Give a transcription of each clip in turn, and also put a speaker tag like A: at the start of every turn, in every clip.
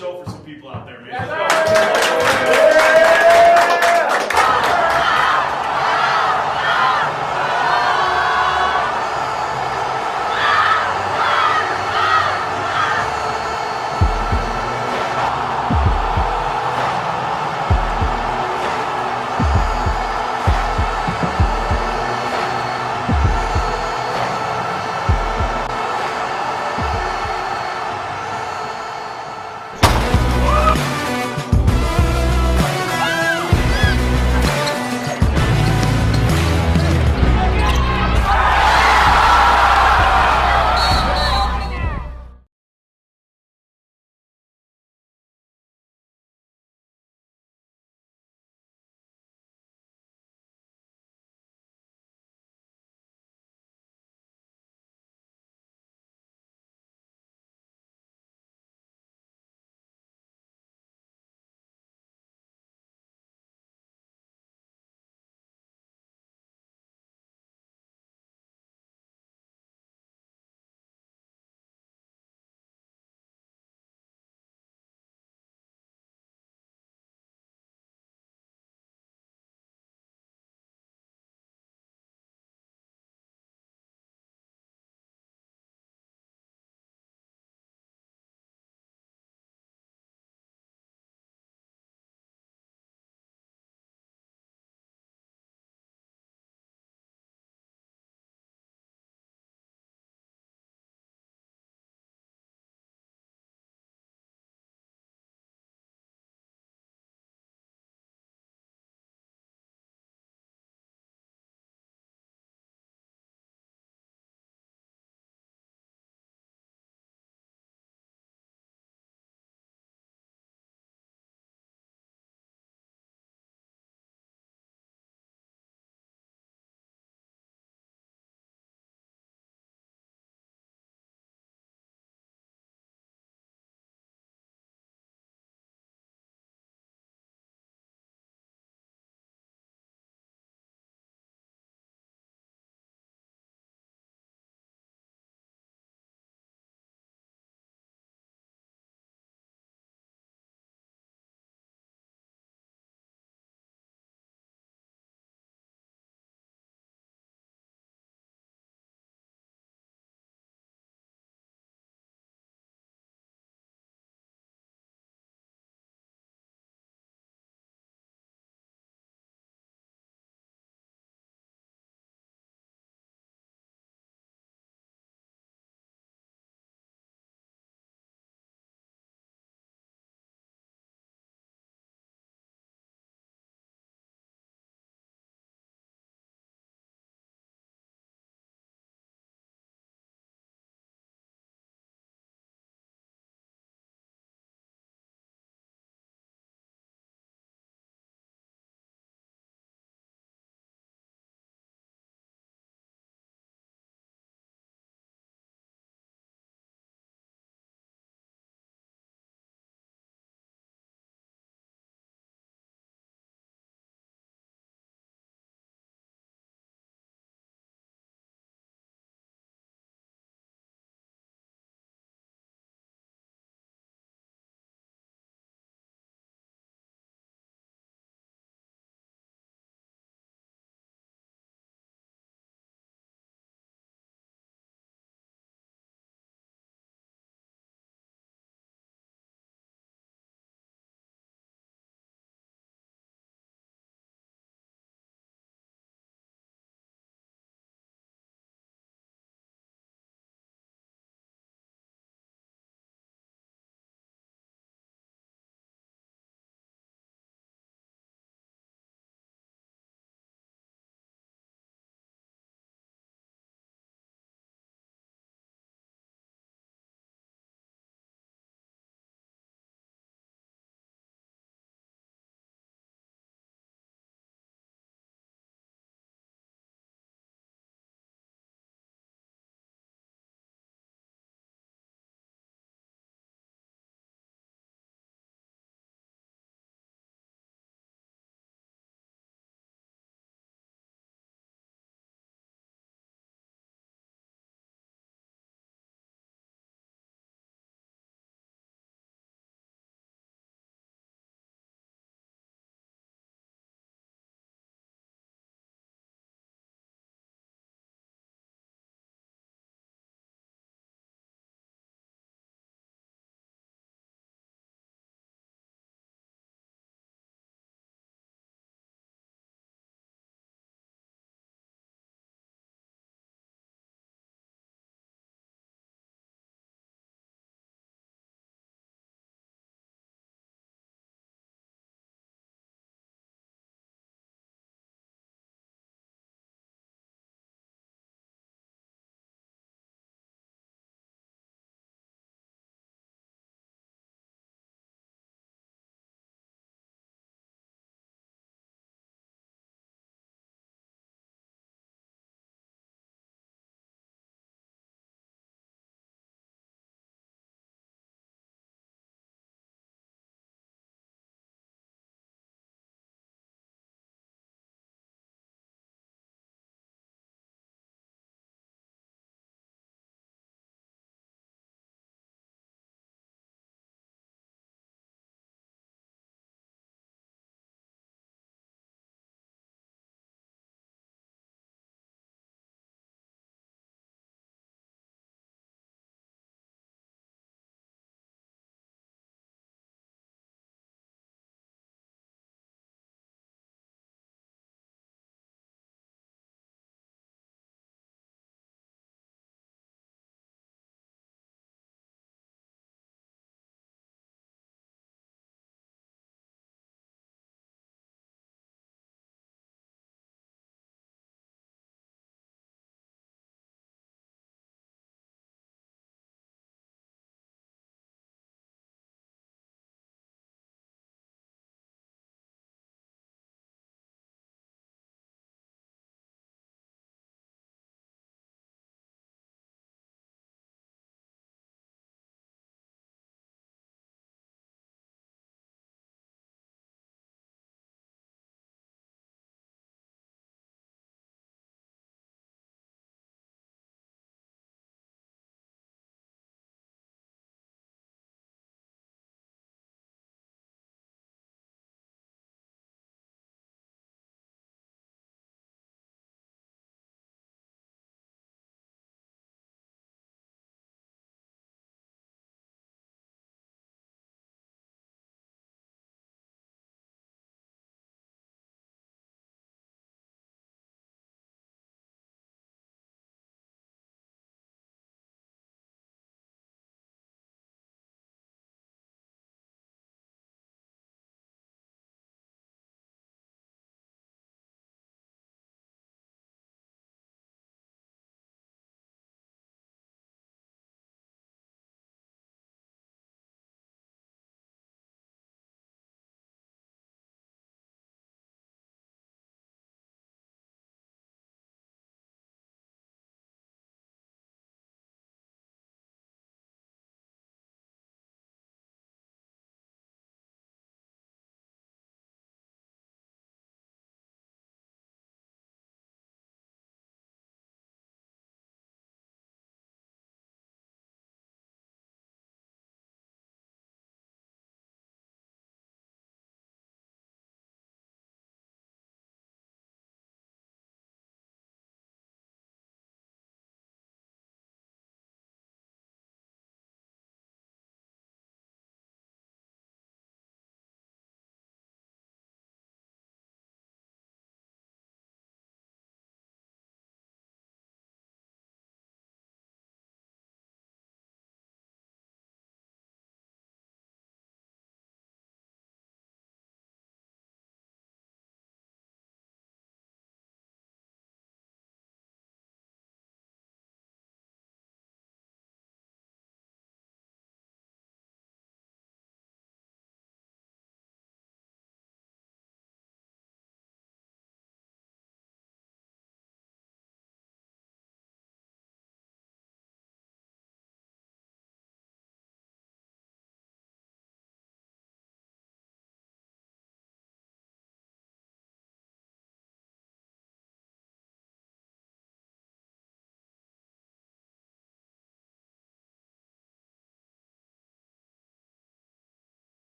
A: show for some people out there, man.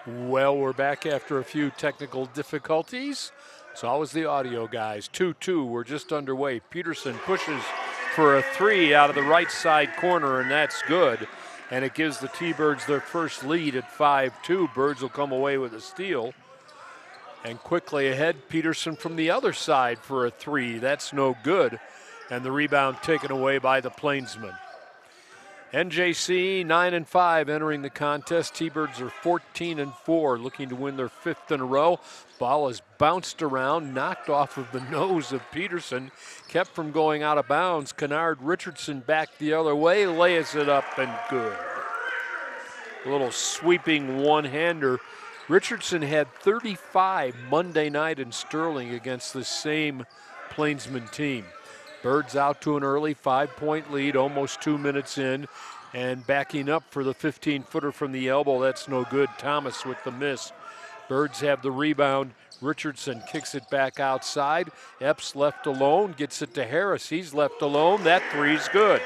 A: Well, we're back after a few technical difficulties. It's always the audio guys. 2-2, we're just underway. Peterson pushes for a three out of the right side corner, and that's good. And it gives the T-Birds their first lead at 5-2. Birds will come away with a steal. And quickly ahead, Peterson from the other side for a three. That's no good. And the rebound taken away by the Plainsmen. NJC 9-5 entering the contest. T-Birds are 14-4, looking to win their fifth in a row. Ball is bounced around, knocked off of the nose of Peterson, kept from going out of bounds. Kennard Richardson back the other way, lays it up and good. A little sweeping one-hander. Richardson had 35 Monday night in Sterling against the same Plainsman team. Birds out to an early 5-point lead, almost 2 minutes in, and backing up for the 15-footer from the elbow. That's no good. Thomas with the miss. Birds have the rebound. Richardson kicks it back outside. Epps left alone, gets it to Harris. He's left alone. That three's good.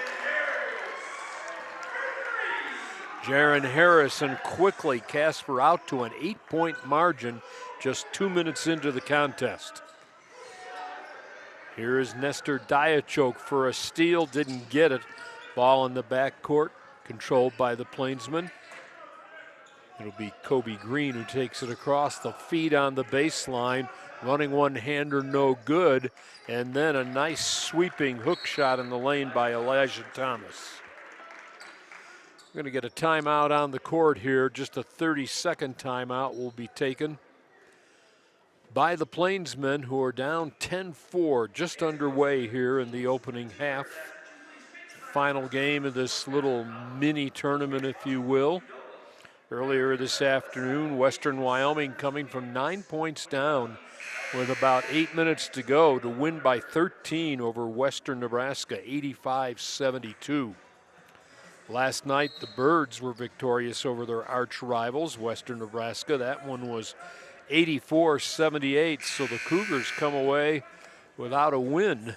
A: Jaron Harris, and quickly Casper out to an 8-point margin just 2 minutes into the contest. Here is Nestor Diachok for a steal, didn't get it. Ball in the backcourt, controlled by the Plainsmen. It'll be Kobe Green who takes it across. The feed on the baseline, running one-hander, no good. And then a nice sweeping hook shot in the lane by Elijah Thomas. We're going to get a timeout on the court here. Just a 30-second timeout will be taken by the Plainsmen, who are down 10-4, just underway here in the opening half. Final game of this little mini tournament, if you will. Earlier this afternoon, Western Wyoming coming from 9 points down with about 8 minutes to go to win by 13 over Western Nebraska, 85-72. Last night, the Birds were victorious over their arch rivals, Western Nebraska. That one was 84-78, so the Cougars come away without a win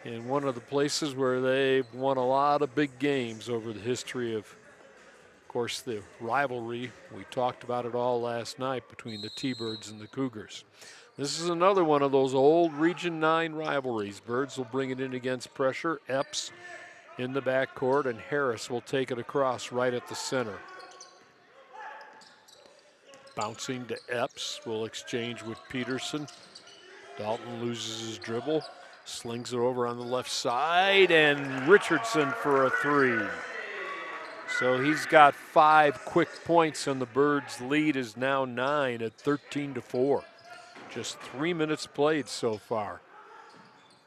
A: in one of the places where they've won a lot of big games over the history of course, the rivalry. We talked about it all last night between the T-Birds and the Cougars. This is another one of those old Region 9 rivalries. Birds will bring it in against pressure. Epps in the backcourt, and Harris will take it across right at the center. Bouncing to Epps, will exchange with Peterson. Dalton loses his dribble, slings it over on the left side, and Richardson for a three. So he's got 5 quick points, and the Birds' lead is now 9 at 13-4. Just 3 minutes played so far.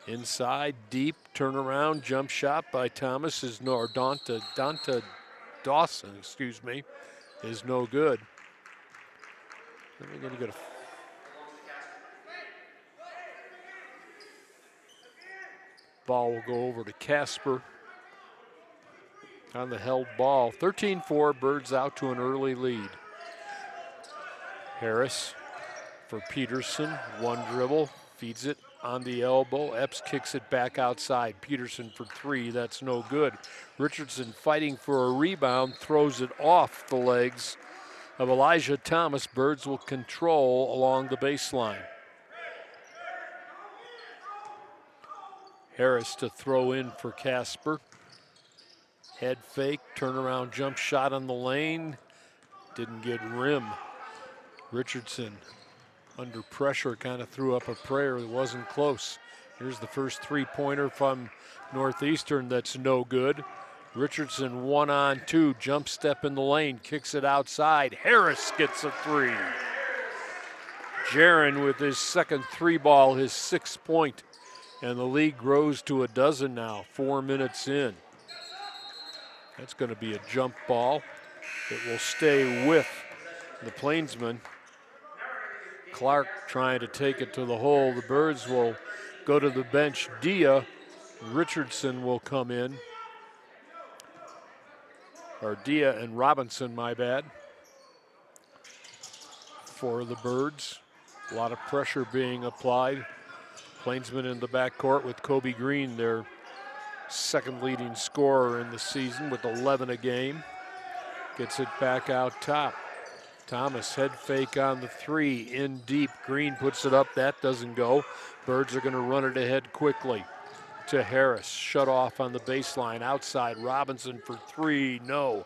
A: Inside, deep, turnaround, jump shot by Thomas is Donta Dawson, is no good. Then we're going to get a ball will go over to Casper on the held ball. 13-4, Birds out to an early lead. Harris for Peterson, one dribble, feeds it on the elbow. Epps kicks it back outside. Peterson for three, that's no good. Richardson fighting for a rebound, throws it off the legs of Elijah Thomas. Birds will control along the baseline. Harris to throw in for Casper. Head fake, turnaround jump shot on the lane. Didn't get rim. Richardson under pressure kind of threw up a prayer. It wasn't close. Here's the first three-pointer from Northeastern that's no good. Richardson 1-on-2, jump step in the lane, kicks it outside. Harris gets a three. Jaron with his second three ball, his 6th point. And the lead grows to a dozen now, 4 minutes in. That's going to be a jump ball. It will stay with the Plainsmen. Clark trying to take it to the hole. The Birds will go to the bench. Richardson will come in. Or Dia and Robinson, my bad, for the Birds. A lot of pressure being applied. Plainsmen in the backcourt with Kobe Green, their second leading scorer in the season with 11 a game. Gets it back out top. Thomas head fake on the 3, in deep. Green puts it up, that doesn't go. Birds are going to run it ahead quickly to Harris. Shut off on the baseline, outside. Robinson for 3, no.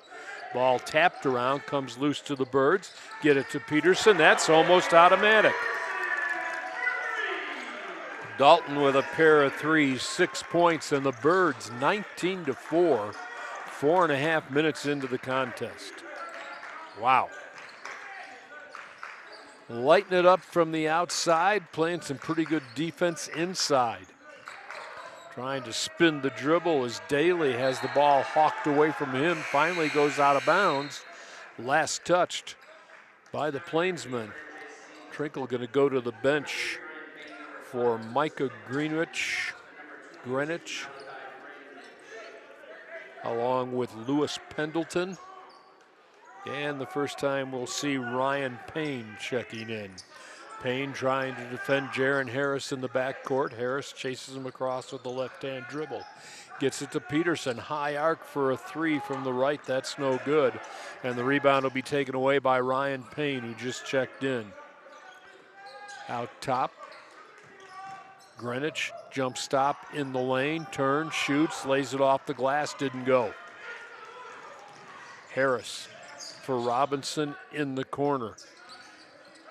A: Ball tapped around, comes loose to the Birds. Get it to Peterson, that's almost automatic. Dalton with a pair of 3s, 6 points, and the Birds 19-4, 4.5 minutes into the contest. Wow. Lighten it up from the outside, playing some pretty good defense inside. Trying to spin the dribble as Daly has the ball hawked away from him, finally goes out of bounds. Last touched by the Plainsmen. Trinkle going to go to the bench for Micah Greenwich, along with Lewis Pendleton. And the first time we'll see Ryan Payne checking in. Payne trying to defend Jaron Harris in the backcourt. Harris chases him across with the left-hand dribble. Gets it to Peterson, high arc for a 3 from the right, that's no good. And the rebound will be taken away by Ryan Payne, who just checked in. Out top, Greenwich, jump stop in the lane, turns, shoots, lays it off the glass, didn't go. Harris for Robinson in the corner.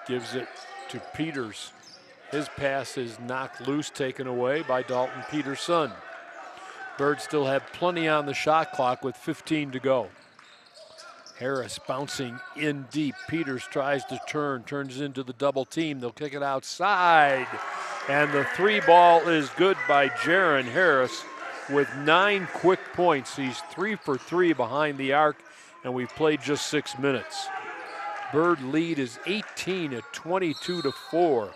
A: Gives it to Peters. His pass is knocked loose, taken away by Dalton Peterson. Birds still have plenty on the shot clock with 15 to go. Harris bouncing in deep. Peters tries to turn, turns into the double team. They'll kick it outside. And the 3 ball is good by Jaron Harris with 9 quick points. He's 3 for 3 behind the arc, and we've played just 6 minutes. Bird lead is 18 at 22-4.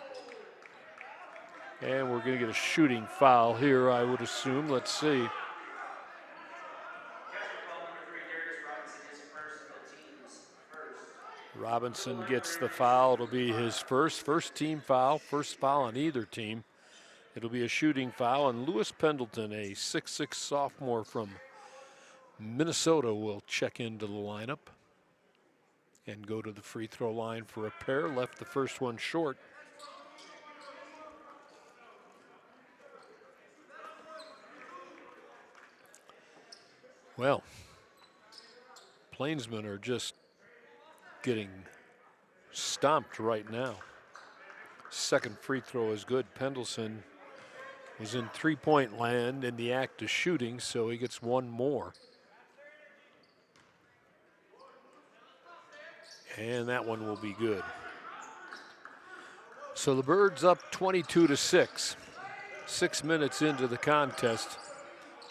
A: And we're going to get a shooting foul here, I would assume. Let's see. Robinson gets the foul. It'll be his first team foul, first foul on either team. It'll be a shooting foul, and Lewis Pendleton, a 6'6" sophomore from Minnesota, will check into the lineup and go to the free throw line for a pair. Left the first one short. Well, Plainsmen are just getting stomped right now. Second free throw is good. Pendleton was in three-point land in the act of shooting, so he gets one more. And that one will be good. So the Birds up 22-6. 6 minutes into the contest.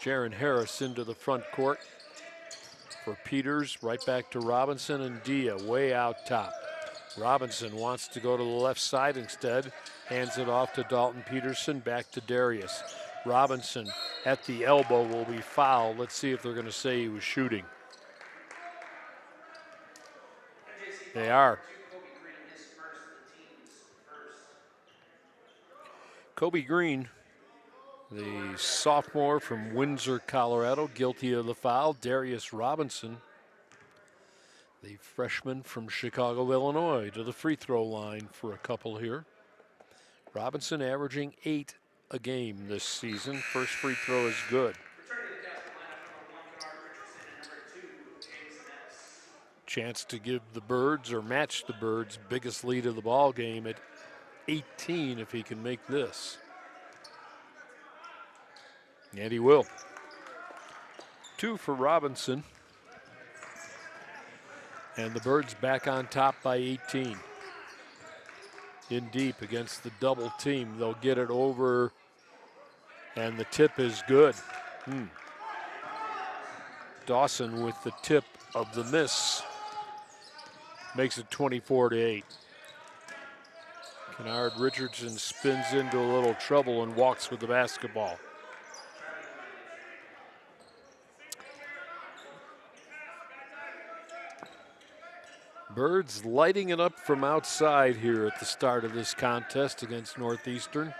A: Jaron Harris into the front court for Peters. Right back to Robinson and Dia way out top. Robinson wants to go to the left side instead. Hands it off to Dalton Peterson. Back to Darius. Robinson at the elbow will be fouled. Let's see if they're going to say he was shooting. They are. Kobe Green, the sophomore from Windsor, Colorado, guilty of the foul. Darius Robinson, the freshman from Chicago, Illinois, to the free throw line for a couple here. Robinson averaging 8 a game this season. First free throw is good. Chance to give the Birds, or match the Birds' biggest lead of the ball game at 18 if he can make this. And he will. 2 for Robinson. And the Birds back on top by 18. In deep against the double team. They'll get it over, and the tip is good. Dawson with the tip of the miss. Makes it 24-8. Kennard Richardson spins into a little trouble and walks with the basketball. Birds lighting it up from outside here at the start of this contest against Northeastern.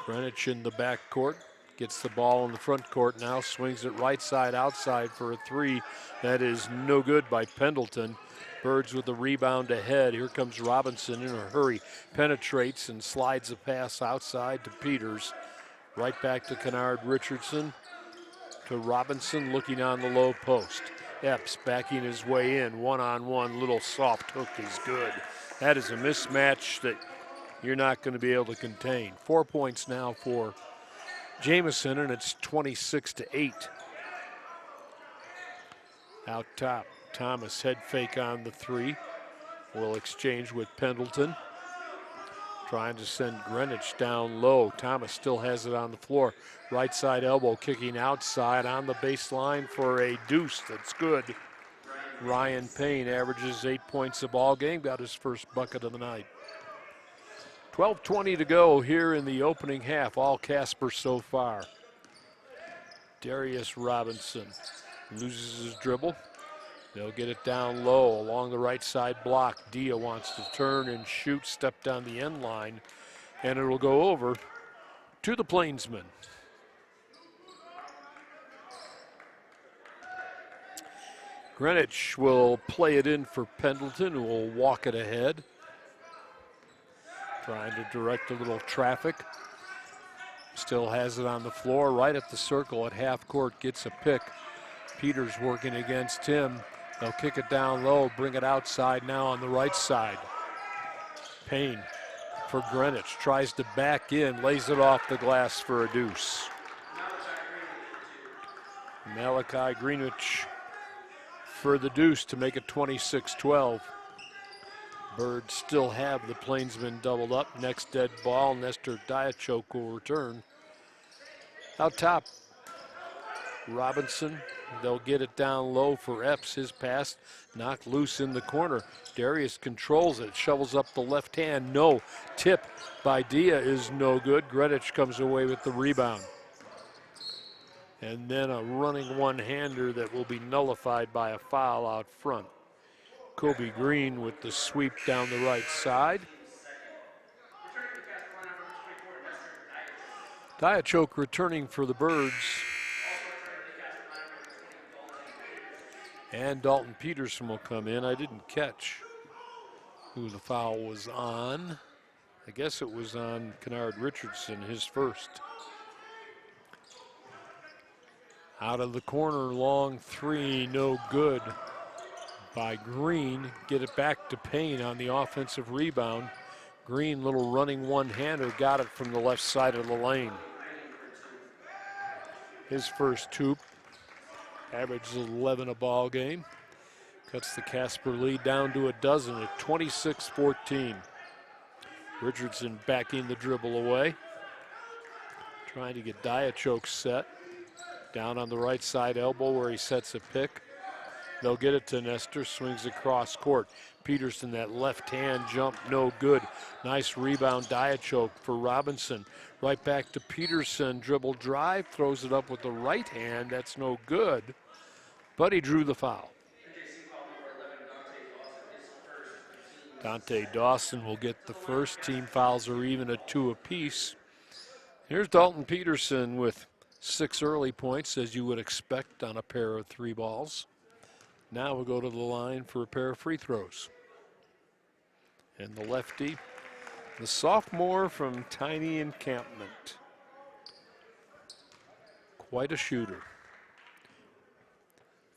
A: Greenwich in the backcourt. Gets the ball in the front court now, swings it right side outside for a three. That is no good by Pendleton. Birds with the rebound ahead. Here comes Robinson in a hurry. Penetrates and slides a pass outside to Peters. Right back to Kennard Richardson. To Robinson looking on the low post. Epps backing his way in. One-on-one, little soft hook is good. That is a mismatch that you're not going to be able to contain. 4 points now for Jamison, and it's 26-8. Out top, Thomas head fake on the three. Will exchange with Pendleton. Trying to send Greenwich down low. Thomas still has it on the floor. Right side elbow kicking outside on the baseline for a deuce. That's good. Ryan Payne averages 8 points a ball game. Got his first bucket of the night. 12:20 to go here in the opening half. All Casper so far. Darius Robinson loses his dribble. They'll get it down low along the right side block. Dia wants to turn and shoot, step down the end line, and it'll go over to the Plainsmen. Greenwich will play it in for Pendleton, who will walk it ahead. Trying to direct a little traffic. Still has it on the floor, right at the circle at half court, gets a pick. Peters working against him. They'll kick it down low, bring it outside now on the right side. Payne for Greenwich, tries to back in, lays it off the glass for a deuce. Malachi Greenwich for the deuce to make it 26-12. Birds still have the Plainsmen doubled up. Next dead ball, Nestor Diachok will return. Out top, Robinson. They'll get it down low for Epps. His pass knocked loose in the corner. Darius controls it, shovels up the left hand. No. Tip by Dia is no good. Greenwich comes away with the rebound. And then a running one-hander that will be nullified by a foul out front. Kobe Green with the sweep down the right side. Diachok returning for the Birds. And Dalton Peterson will come in. I didn't catch who the foul was on. I guess it was on Kennard Richardson, his first. Out of the corner, long three, no good by Green. Get it back to Payne on the offensive rebound. Green, little running one-hander, got it from the left side of the lane. His first hoop, averages 11 a ball game. Cuts the Casper lead down to a dozen at 26-14. Richardson backing the dribble away. Trying to get Diachok set. Down on the right side elbow where he sets a pick. They'll get it to Nestor, swings across court. Peterson, that left hand jump, no good. Nice rebound, Diachok for Robinson. Right back to Peterson, dribble drive, throws it up with the right hand, that's no good. But he drew the foul. Dante Dawson will get the first. Team fouls are even at 2 apiece. Here's Dalton Peterson with 6 early points, as you would expect on a pair of 3 balls. Now we'll go to the line for a pair of free throws. And the lefty, the sophomore from Tiny Encampment. Quite a shooter.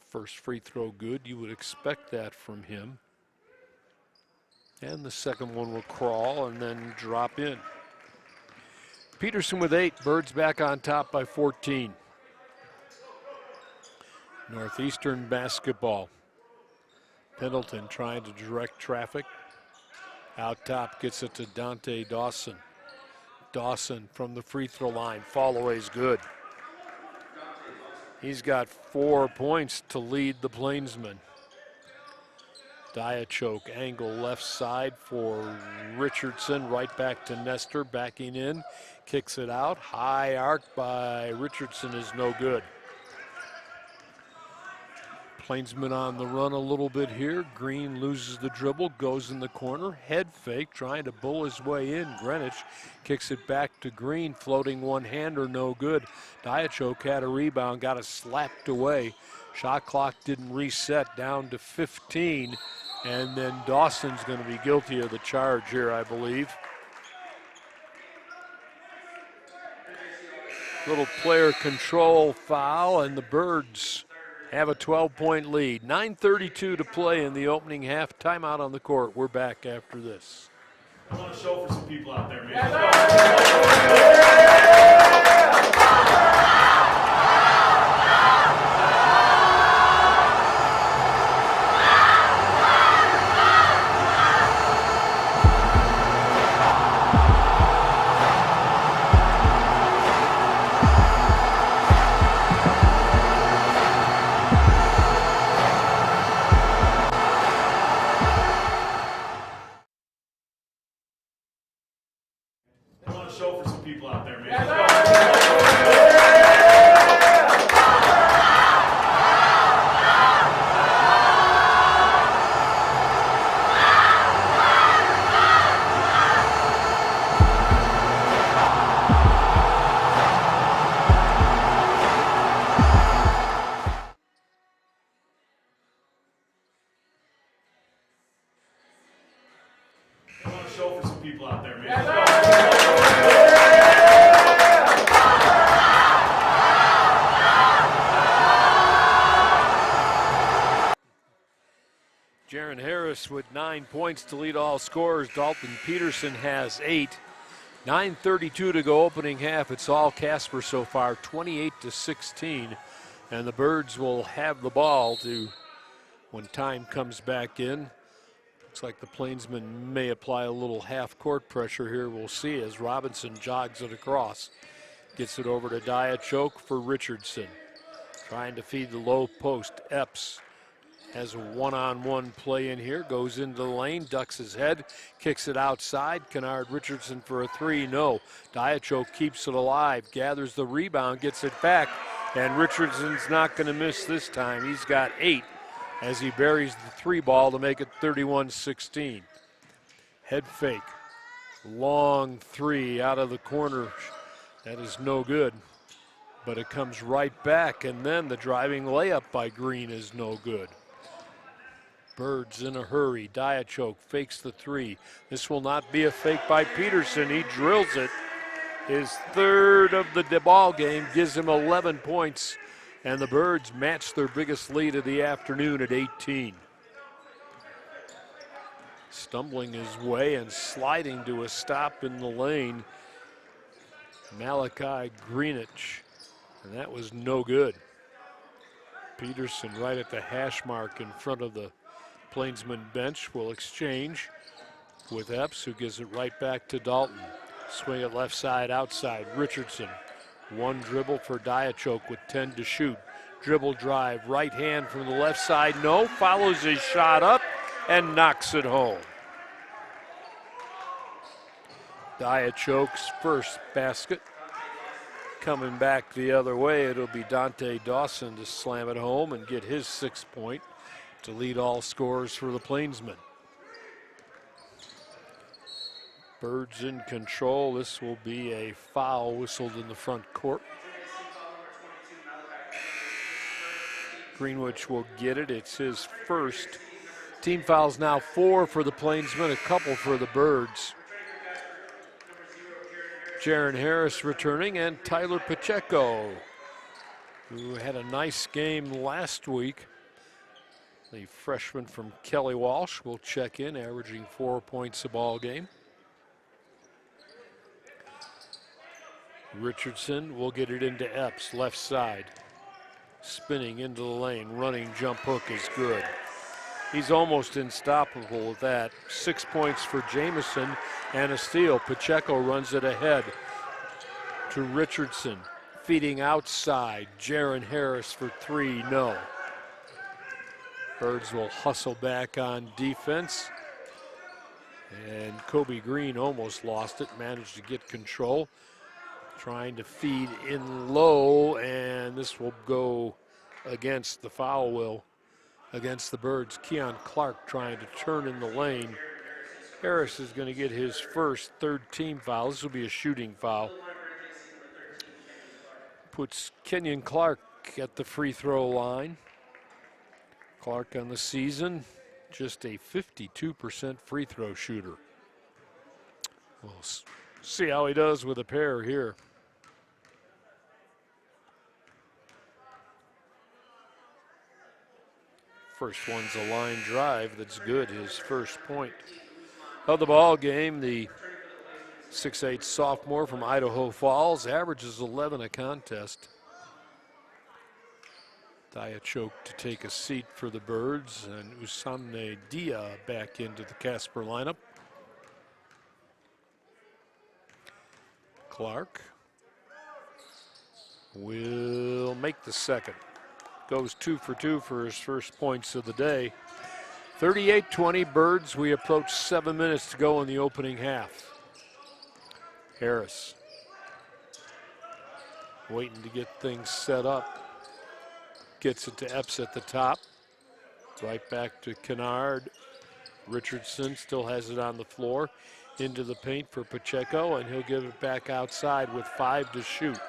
A: First free throw good, you would expect that from him. And the second one will crawl and then drop in. Peterson with 8, Birds back on top by 14. Northeastern basketball. Pendleton trying to direct traffic. Out top gets it to Dante Dawson. Dawson from the free throw line. Fall away's good. He's got 4 points to lead the Plainsmen. Diachok angle left side for Richardson. Right back to Nestor, backing in. Kicks it out. High arc by Richardson is no good. Plainsman on the run a little bit here. Green loses the dribble, goes in the corner, head fake, trying to bull his way in. Greenwich kicks it back to Green, floating one-hander, no good. Diachok had a rebound, got it slapped away. Shot clock didn't reset, down to 15, and then Dawson's going to be guilty of the charge here, I believe. Little player control foul, and the Birds have a 12-point lead. 9:32 to play in the opening half. Timeout on the court. We're back after this.
B: I want to show for some people out there, man.
A: With 9 points to lead all scorers. Dalton Peterson has 8. 9:32 to go opening half. It's all Casper so far, 28-16. And the Birds will have the ball when time comes back in. Looks like the Plainsmen may apply a little half-court pressure here. We'll see as Robinson jogs it across. Gets it over to Diachok for Richardson. Trying to feed the low post. Epps has a one-on-one play in here, goes into the lane, ducks his head, kicks it outside. Kennard Richardson for a three, no. Diachok keeps it alive, gathers the rebound, gets it back, and Richardson's not going to miss this time. He's got 8 as he buries the three ball to make it 31-16. Head fake, long three out of the corner. That is no good, but it comes right back, and then the driving layup by Green is no good. Birds in a hurry. Diachok fakes the three. This will not be a fake by Peterson. He drills it. His third of the ball game gives him 11 points, and the Birds match their biggest lead of the afternoon at 18. Stumbling his way and sliding to a stop in the lane, Malachi Greenwich, and that was no good. Peterson right at the hash mark in front of the Plainsman bench will exchange with Epps, who gives it right back to Dalton. Swing it left side outside. Richardson, one dribble for Diachok with 10 to shoot. Dribble drive, right hand from the left side, no. Follows his shot up and knocks it home. Diachok's first basket. Coming back the other way, it'll be Dante Dawson to slam it home and get his 6th point to lead all scorers for the Plainsmen. Birds in control. This will be a foul whistled in the front court. Greenwich will get it. It's his first. Team fouls now 4 for the Plainsmen, a couple for the Birds. Jaron Harris returning, and Tyler Pacheco, who had a nice game last week. The freshman from Kelly Walsh will check in, averaging 4 points a ball game. Richardson will get it into Epps, left side. Spinning into the lane, running jump hook is good. He's almost unstoppable with that. 6 points for Jamison and a steal. Pacheco runs it ahead to Richardson. Feeding outside, Jaron Harris for 3, no. Birds will hustle back on defense. And Kobe Green almost lost it, managed to get control. Trying to feed in low, and this will go against the foul will against the Birds. Keon Clark trying to turn in the lane. Harris is going to get his first third-team foul. This will be a shooting foul. Puts Kenyon Clark at the free throw line. Clark on the season, just a 52% free throw shooter. We'll see how he does with a pair here. First one's a line drive that's good, his first point of the ball game. The 6'8" sophomore from Idaho Falls averages 11 a contest. Diachok to take a seat for the Birds, and Usamne Dia back into the Casper lineup. Clark will make the second. Goes 2 for 2 for his first points of the day. 38-20 Birds. We approach 7 minutes to go in the opening half. Harris waiting to get things set up. Gets it to Epps at the top. Right back to Kennard. Richardson still has it on the floor. Into the paint for Pacheco, and he'll give it back outside with 5 to shoot.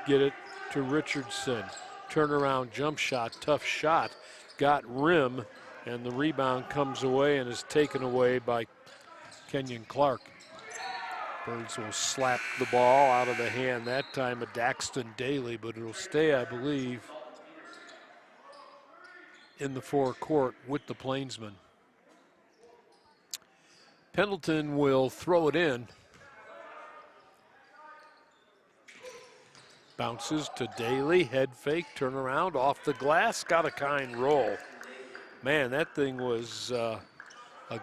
A: Get it to Richardson. Turnaround jump shot, tough shot. Got rim, and the rebound comes away and is taken away by Kenyon Clark. Birds will slap the ball out of the hand that time of Daxton Daly, but it'll stay, I believe, in the forecourt with the Plainsmen. Pendleton will throw it in. Bounces to Daly, head fake, turn around, off the glass, got a kind roll. Man, that thing was a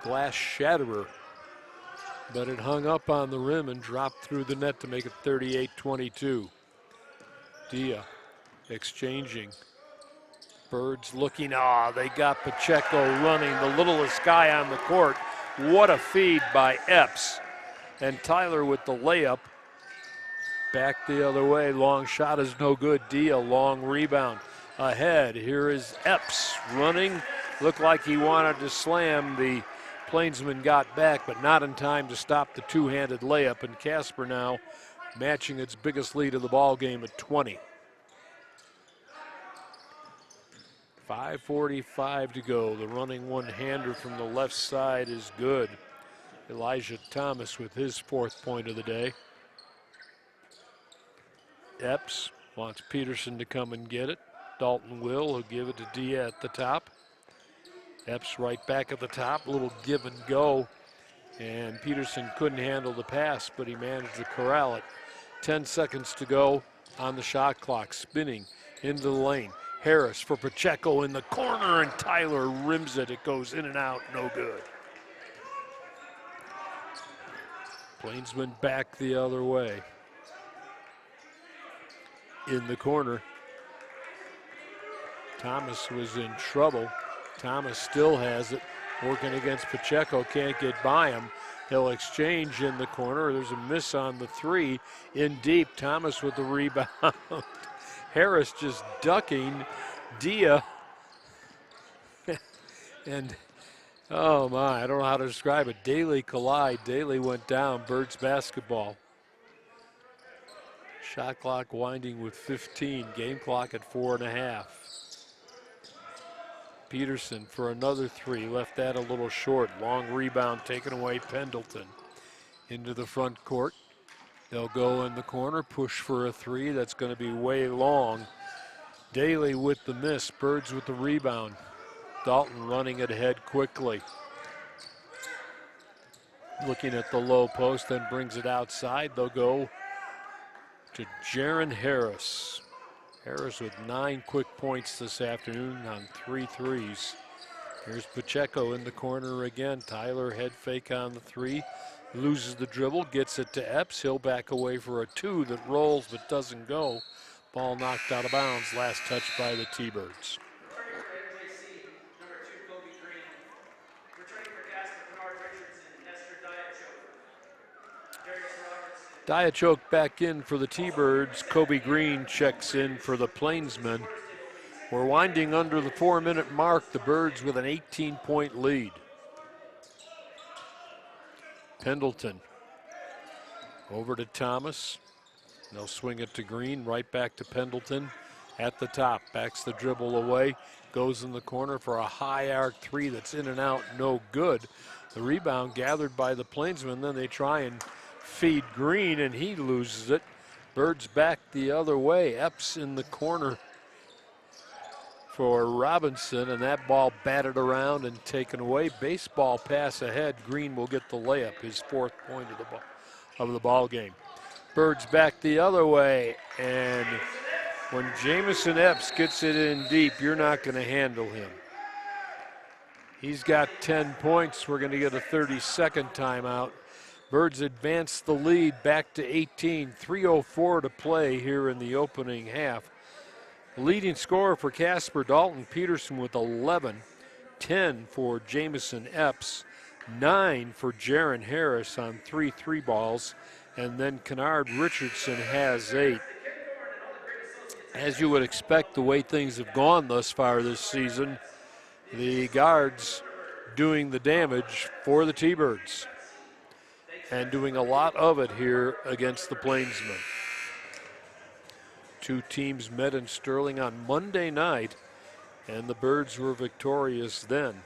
A: glass shatterer, but it hung up on the rim and dropped through the net to make it 38-22. Dia exchanging. Birds looking, they got Pacheco running, the littlest guy on the court. What a feed by Epps. And Tyler with the layup. Back the other way, long shot is no good. Dia, long rebound. Ahead, here is Epps running. Looked like he wanted to slam. The Plainsman got back, but not in time to stop the two-handed layup. And Casper now matching its biggest lead of the ball game at 20. 5:45 to go. The running one-hander from the left side is good. Elijah Thomas with his 4th point of the day. Epps wants Peterson to come and get it. Dalton will give it to Dia at the top. Epps right back at the top, a little give and go. And Peterson couldn't handle the pass, but he managed to corral it. 10 seconds to go on the shot clock. Spinning into the lane. Harris for Pacheco in the corner, and Tyler rims it. It goes in and out, no good. Plainsman back the other way. In the corner. Thomas was in trouble. Thomas still has it. Working against Pacheco, can't get by him. He'll exchange in the corner. There's a miss on the 3. In deep, Thomas with the rebound. Harris just ducking Dia. And, oh my, I don't know how to describe it. Daly collide. Daly went down. Birds basketball. Shot clock winding with 15. Game clock at 4.5. Peterson for another 3. Left that a little short. Long rebound taken away. Pendleton into the front court. They'll go in the corner, push for a 3. That's going to be way long. Daly with the miss. Birds with the rebound. Dalton running it ahead quickly. Looking at the low post, then brings it outside. They'll go to Jaron Harris. Harris with 9 quick points this afternoon on 3 threes. Here's Pacheco in the corner again. Tyler head fake on the 3. Loses the dribble, gets it to Epps. He'll back away for a 2 that rolls but doesn't go. Ball knocked out of bounds. Last touch by the T-Birds. Diachok back in for the T-Birds. Kobe Green checks in for the Plainsmen. We're winding under the 4-minute mark. The Birds with an 18-point lead. Pendleton over to Thomas. They'll swing it to Green, right back to Pendleton at the top. Backs the dribble away, goes in the corner for a high arc three that's in and out, no good. The rebound gathered by the Plainsmen, then they try and feed Green and he loses it. Birds back the other way. Epps in the corner for Robinson, and that ball batted around and taken away. Baseball pass ahead. Green will get the layup, his 4th point of the ball game. Birds back the other way, and when Jamison Epps gets it in deep, you're not going to handle him. He's got 10 points. We're going to get a 30-second timeout. Birds advance the lead back to 18. 3:04 to play here in the opening half. The leading scorer for Casper, Dalton Peterson with 11. 10 for Jamison Epps. 9 for Jaron Harris on 3 3-balls. And then Kennard Richardson has 8. As you would expect, the way things have gone thus far this season, the guards doing the damage for the T-Birds and doing a lot of it here against the Plainsmen. Two teams met in Sterling on Monday night, and the Birds were victorious then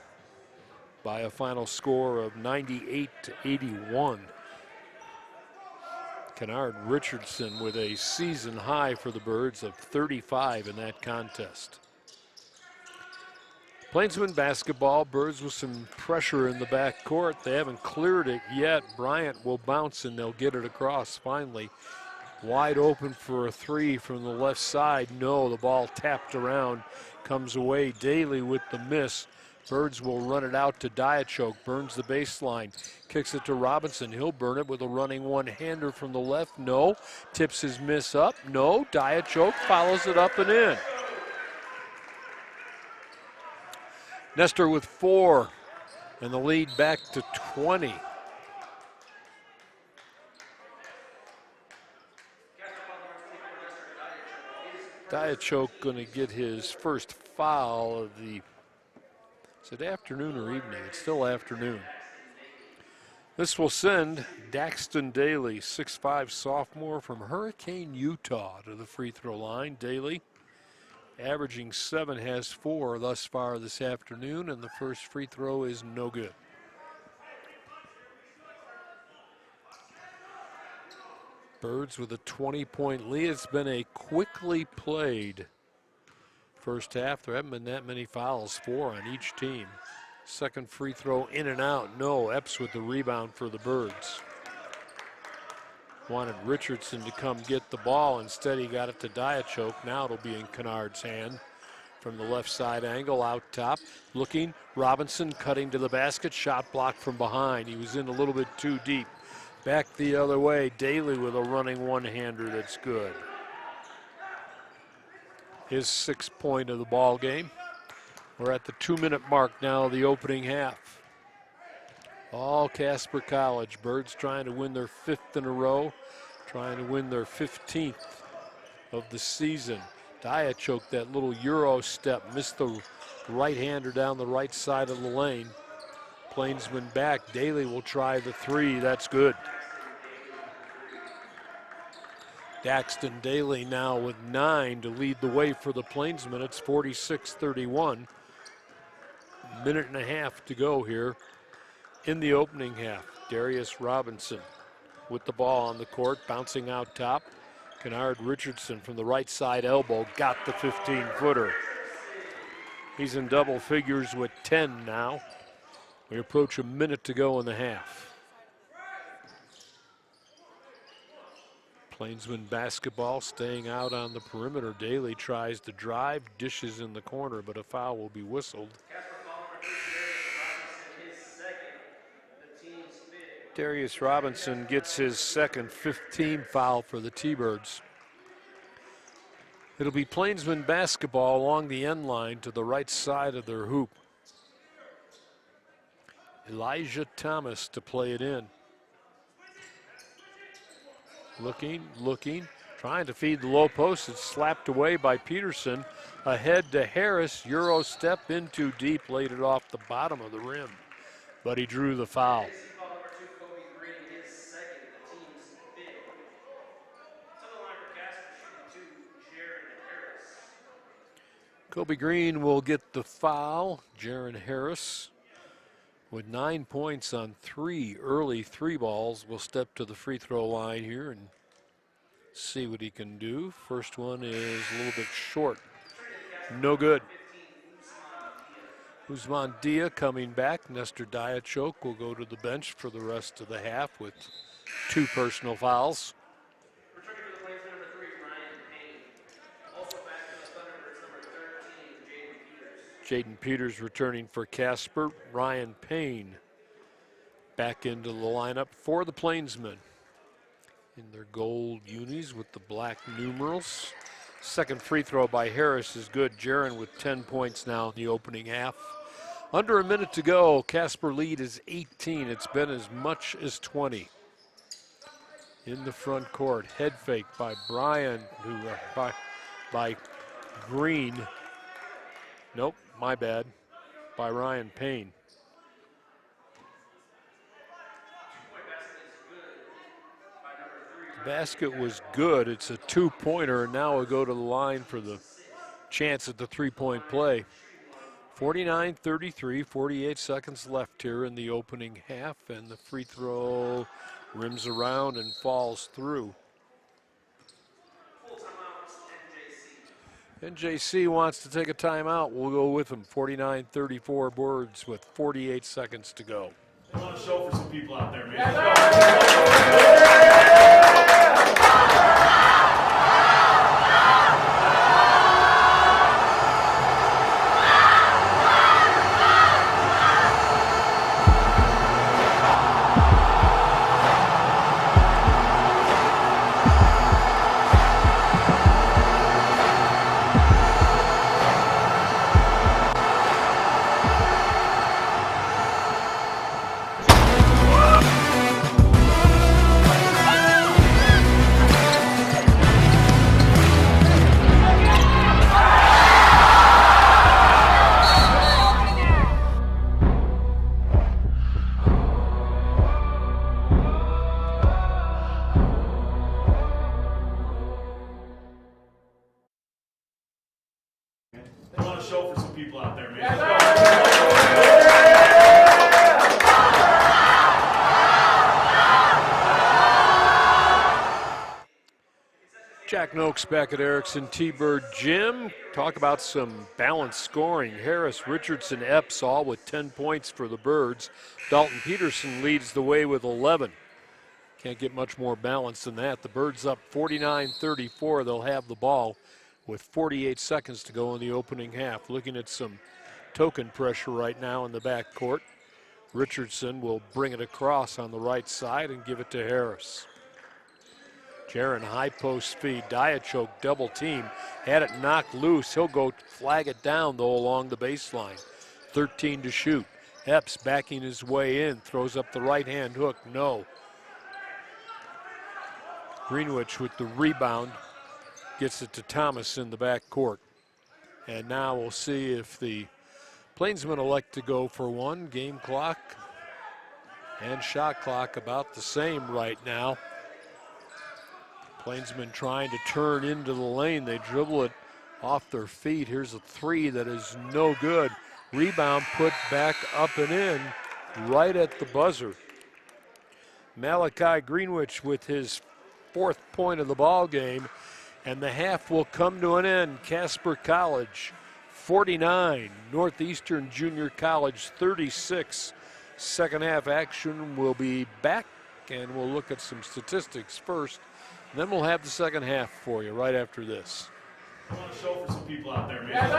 A: by a final score of 98-81. Kennard Richardson with a season high for the Birds of 35 in that contest. Plainsman basketball, Birds with some pressure in the back court. They haven't cleared it yet. Bryant will bounce and they'll get it across finally. Wide open for a 3 from the left side. No, the ball tapped around, comes away. Daly with the miss. Birds will run it out to Diachoke, burns the baseline, kicks it to Robinson. He'll burn it with a running one-hander from the left. No, tips his miss up. No, Diachoke follows it up and in. Nestor with 4, and the lead back to 20. Diachoke going to get his first foul of the, is it afternoon or evening? It's still afternoon. This will send Daxton Daly, 6'5" sophomore from Hurricane, Utah, to the free throw line. Daly, averaging 7, has 4 thus far this afternoon, and the first free throw is no good. Birds with a 20-point lead. It's been a quickly played first half. There haven't been that many fouls, 4 on each team. Second free throw in and out. No, Epps with the rebound for the Birds. Wanted Richardson to come get the ball. Instead, he got it to Diachoke. Now it'll be in Kennard's hand from the left side angle, out top. Looking, Robinson cutting to the basket. Shot blocked from behind. He was in a little bit too deep. Back the other way, Daly with a running one-hander that's good. His 6th point of the ball game. We're at the 2-minute mark now of the opening half. All Casper College. Birds trying to win their 5th in a row, trying to win their 15th of the season. Diachoke, that little Euro step, missed the right-hander down the right side of the lane. Plainsman back. Daly will try the 3. That's good. Daxton Daly now with 9 to lead the way for the Plainsmen. It's 46-31. Minute and a half to go here in the opening half. Darius Robinson with the ball on the court, bouncing out top. Kennard Richardson from the right side elbow got the 15-footer. He's in double figures with 10 now. We approach a minute to go in the half. Plainsman basketball staying out on the perimeter. Daly tries to drive, dishes in the corner, but a foul will be whistled. Darius Robinson gets his second 15 foul for the T-Birds. It'll be Plainsman basketball along the end line to the right side of their hoop. Elijah Thomas to play it in. Looking, Trying to feed the low post. It's slapped away by Peterson. Ahead to Harris. Euro step in too deep. Laid it off the bottom of the rim. But he drew the foul. Kobe Green will get the foul. Jaron Harris, with 9 points on 3 early 3 balls, will step to the free throw line here and see what he can do. First one is a little bit short. No good. Usman Dia coming back. Nestor Diachok will go to the bench for the rest of the half with 2 personal fouls. Jaden Peters returning for Casper. Ryan Payne back into the lineup for the Plainsmen in their gold unis with the black numerals. Second free throw by Harris is good. Jaron with 10 points now in the opening half. Under a minute to go. Casper lead is 18. It's been as much as 20. In the front court, head fake by Bryan, by Green. Nope, my bad. By Ryan Payne. The basket was good. It's a 2-pointer, and now we'll go to the line for the chance at the 3-point play. 49-33, 48 seconds left here in the opening half, and the free throw rims around and falls through. NJC wants to take a timeout. We'll go with them. 49-34 Birds with 48 seconds to go.
B: I want to show for some people out there, man. I want to show for some people out there, man.
A: Jack Noakes back at Erickson T-Bird Gym. Talk about some balanced scoring. Harris, Richardson, Epps all with 10 points for the Birds. Dalton Peterson leads the way with 11. Can't get much more balance than that. The Birds up 49-34. They'll have the ball with 48 seconds to go in the opening half. Looking at some token pressure right now in the backcourt. Richardson will bring it across on the right side and give it to Harris. Jaron high post feed. Diachok double team. Had it knocked loose. He'll go flag it down though along the baseline. 13 to shoot. Epps backing his way in. Throws up the right hand hook. No. Greenwich with the rebound. Gets it to Thomas in the backcourt. And now we'll see if the Plainsmen elect to go for one. Game clock and shot clock about the same right now. Plainsmen trying to turn into the lane. They dribble it off their feet. Here's a three that is no good. Rebound put back up and in right at the buzzer. Malachi Greenwich with his 4th point of the ball game. And the half will come to an end. Casper College 49, Northeastern Junior College 36. Second half action will be back, and we'll look at some statistics first. Then we'll have the second half for you right after this.
B: I want to show for some people out there, man.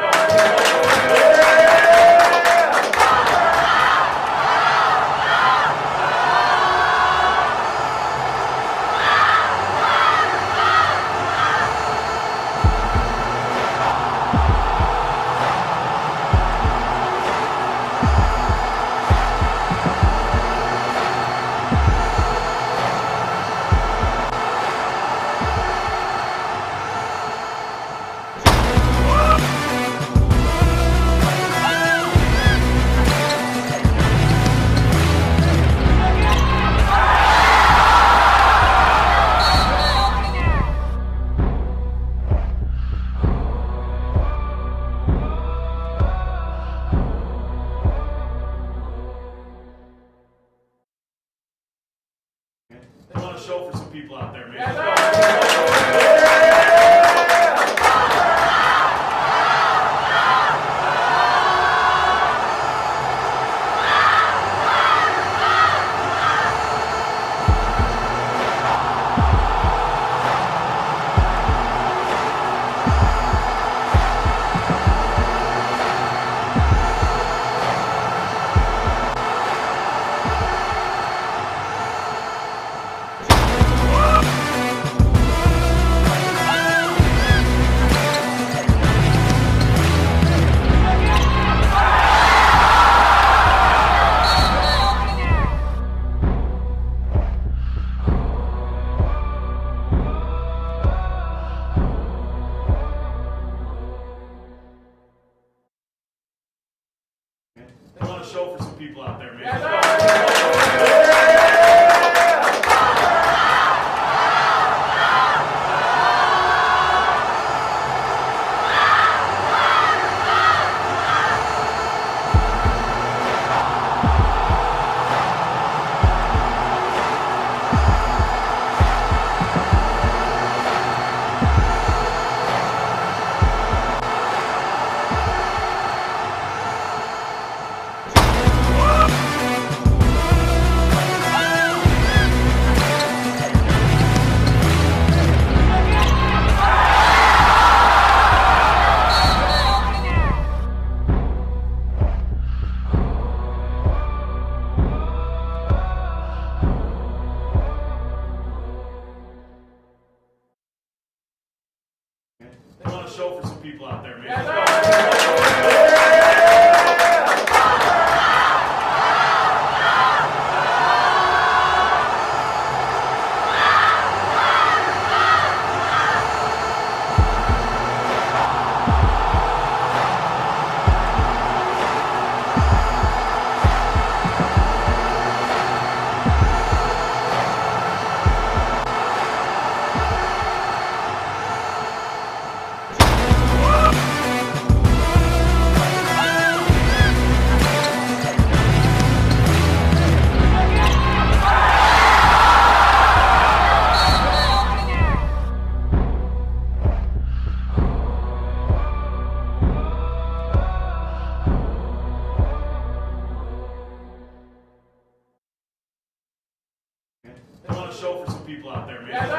B: to show for some people out there, man. I want to show for some people out there, man. I want to show for some people out there, man. I want to show for some people out there, man.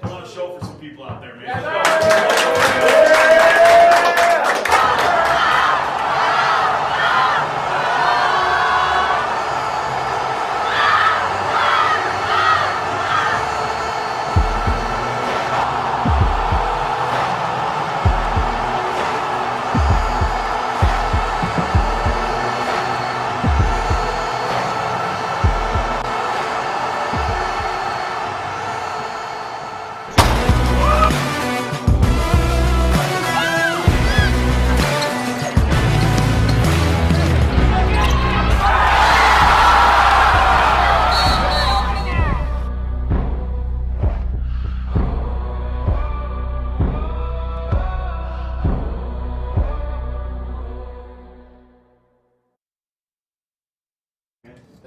B: I want to show for some people out there, man.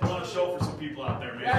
B: I want to show for some people out there, man.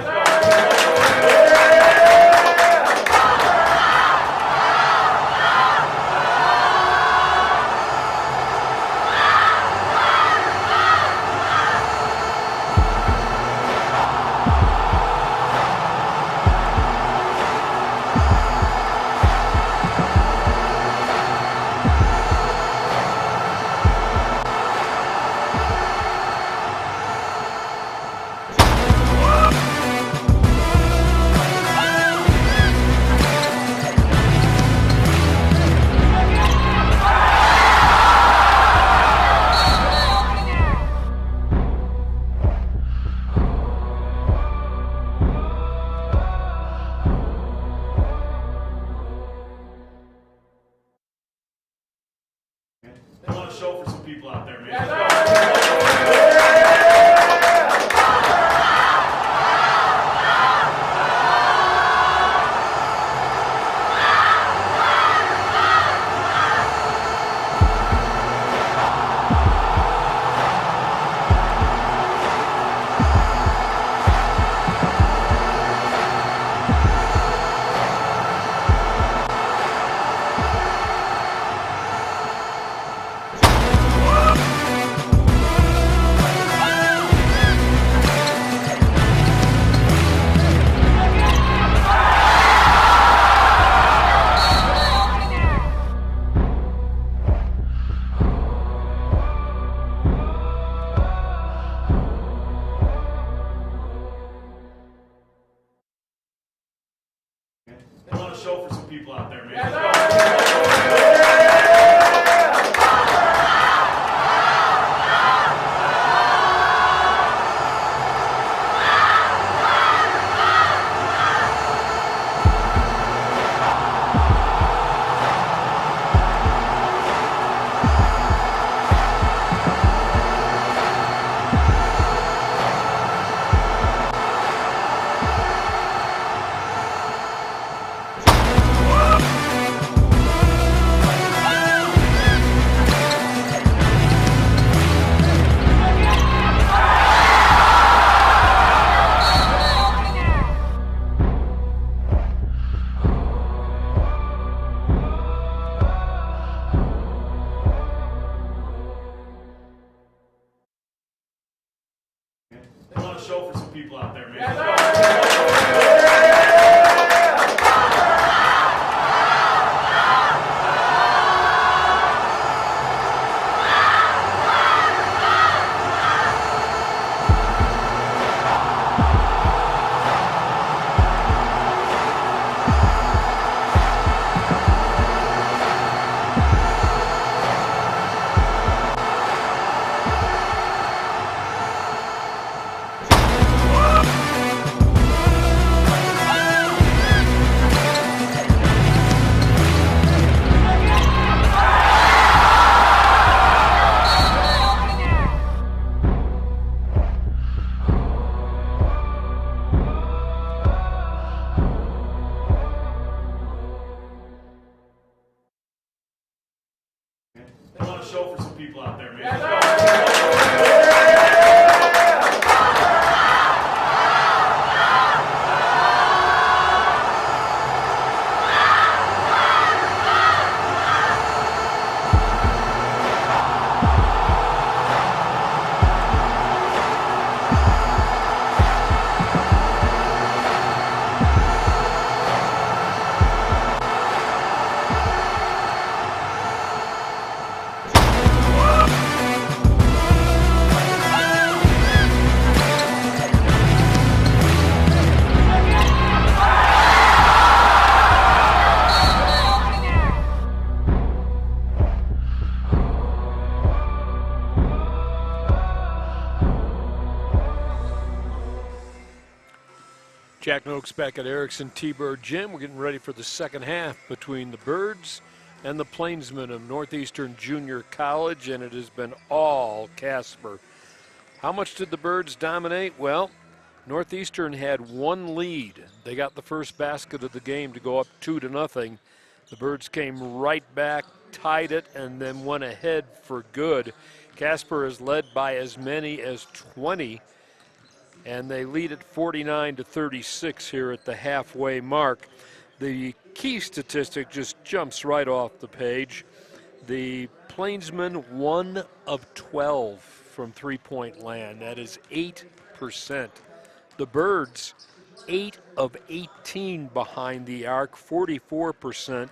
B: I want to show for some people out there, man. I want to show for some people out there, man. I want to show for some people out there, man. I want to show for some people out there, man.
A: Jack Noakes back at Erickson T-Bird Gym. We're getting ready for the second half between the Birds and the Plainsmen of Northeastern Junior College, and it has been all Casper. How much did the Birds dominate? Well, Northeastern had one lead. They got the first basket of the game to go up 2-0. The Birds came right back, tied it, and then went ahead for good. Casper is led by as many as 20, and they lead at 49-36 here at the halfway mark. The key statistic just jumps right off the page. The Plainsmen 1 of 12 from three-point land. That is 8%. The Birds 8 of 18 behind the arc, 44%.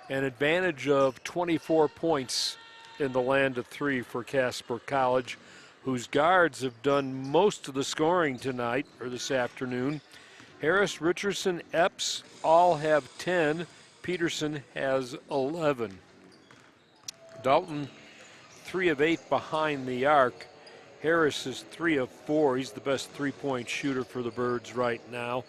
A: An advantage of 24 points in the land of three for Casper College, whose guards have done most of the scoring tonight or this afternoon. Harris, Richardson, Epps all have 10. Peterson has 11. Dalton 3 of 8 behind the arc. Harris is 3 of 4. He's the best three-point shooter for the Birds right now.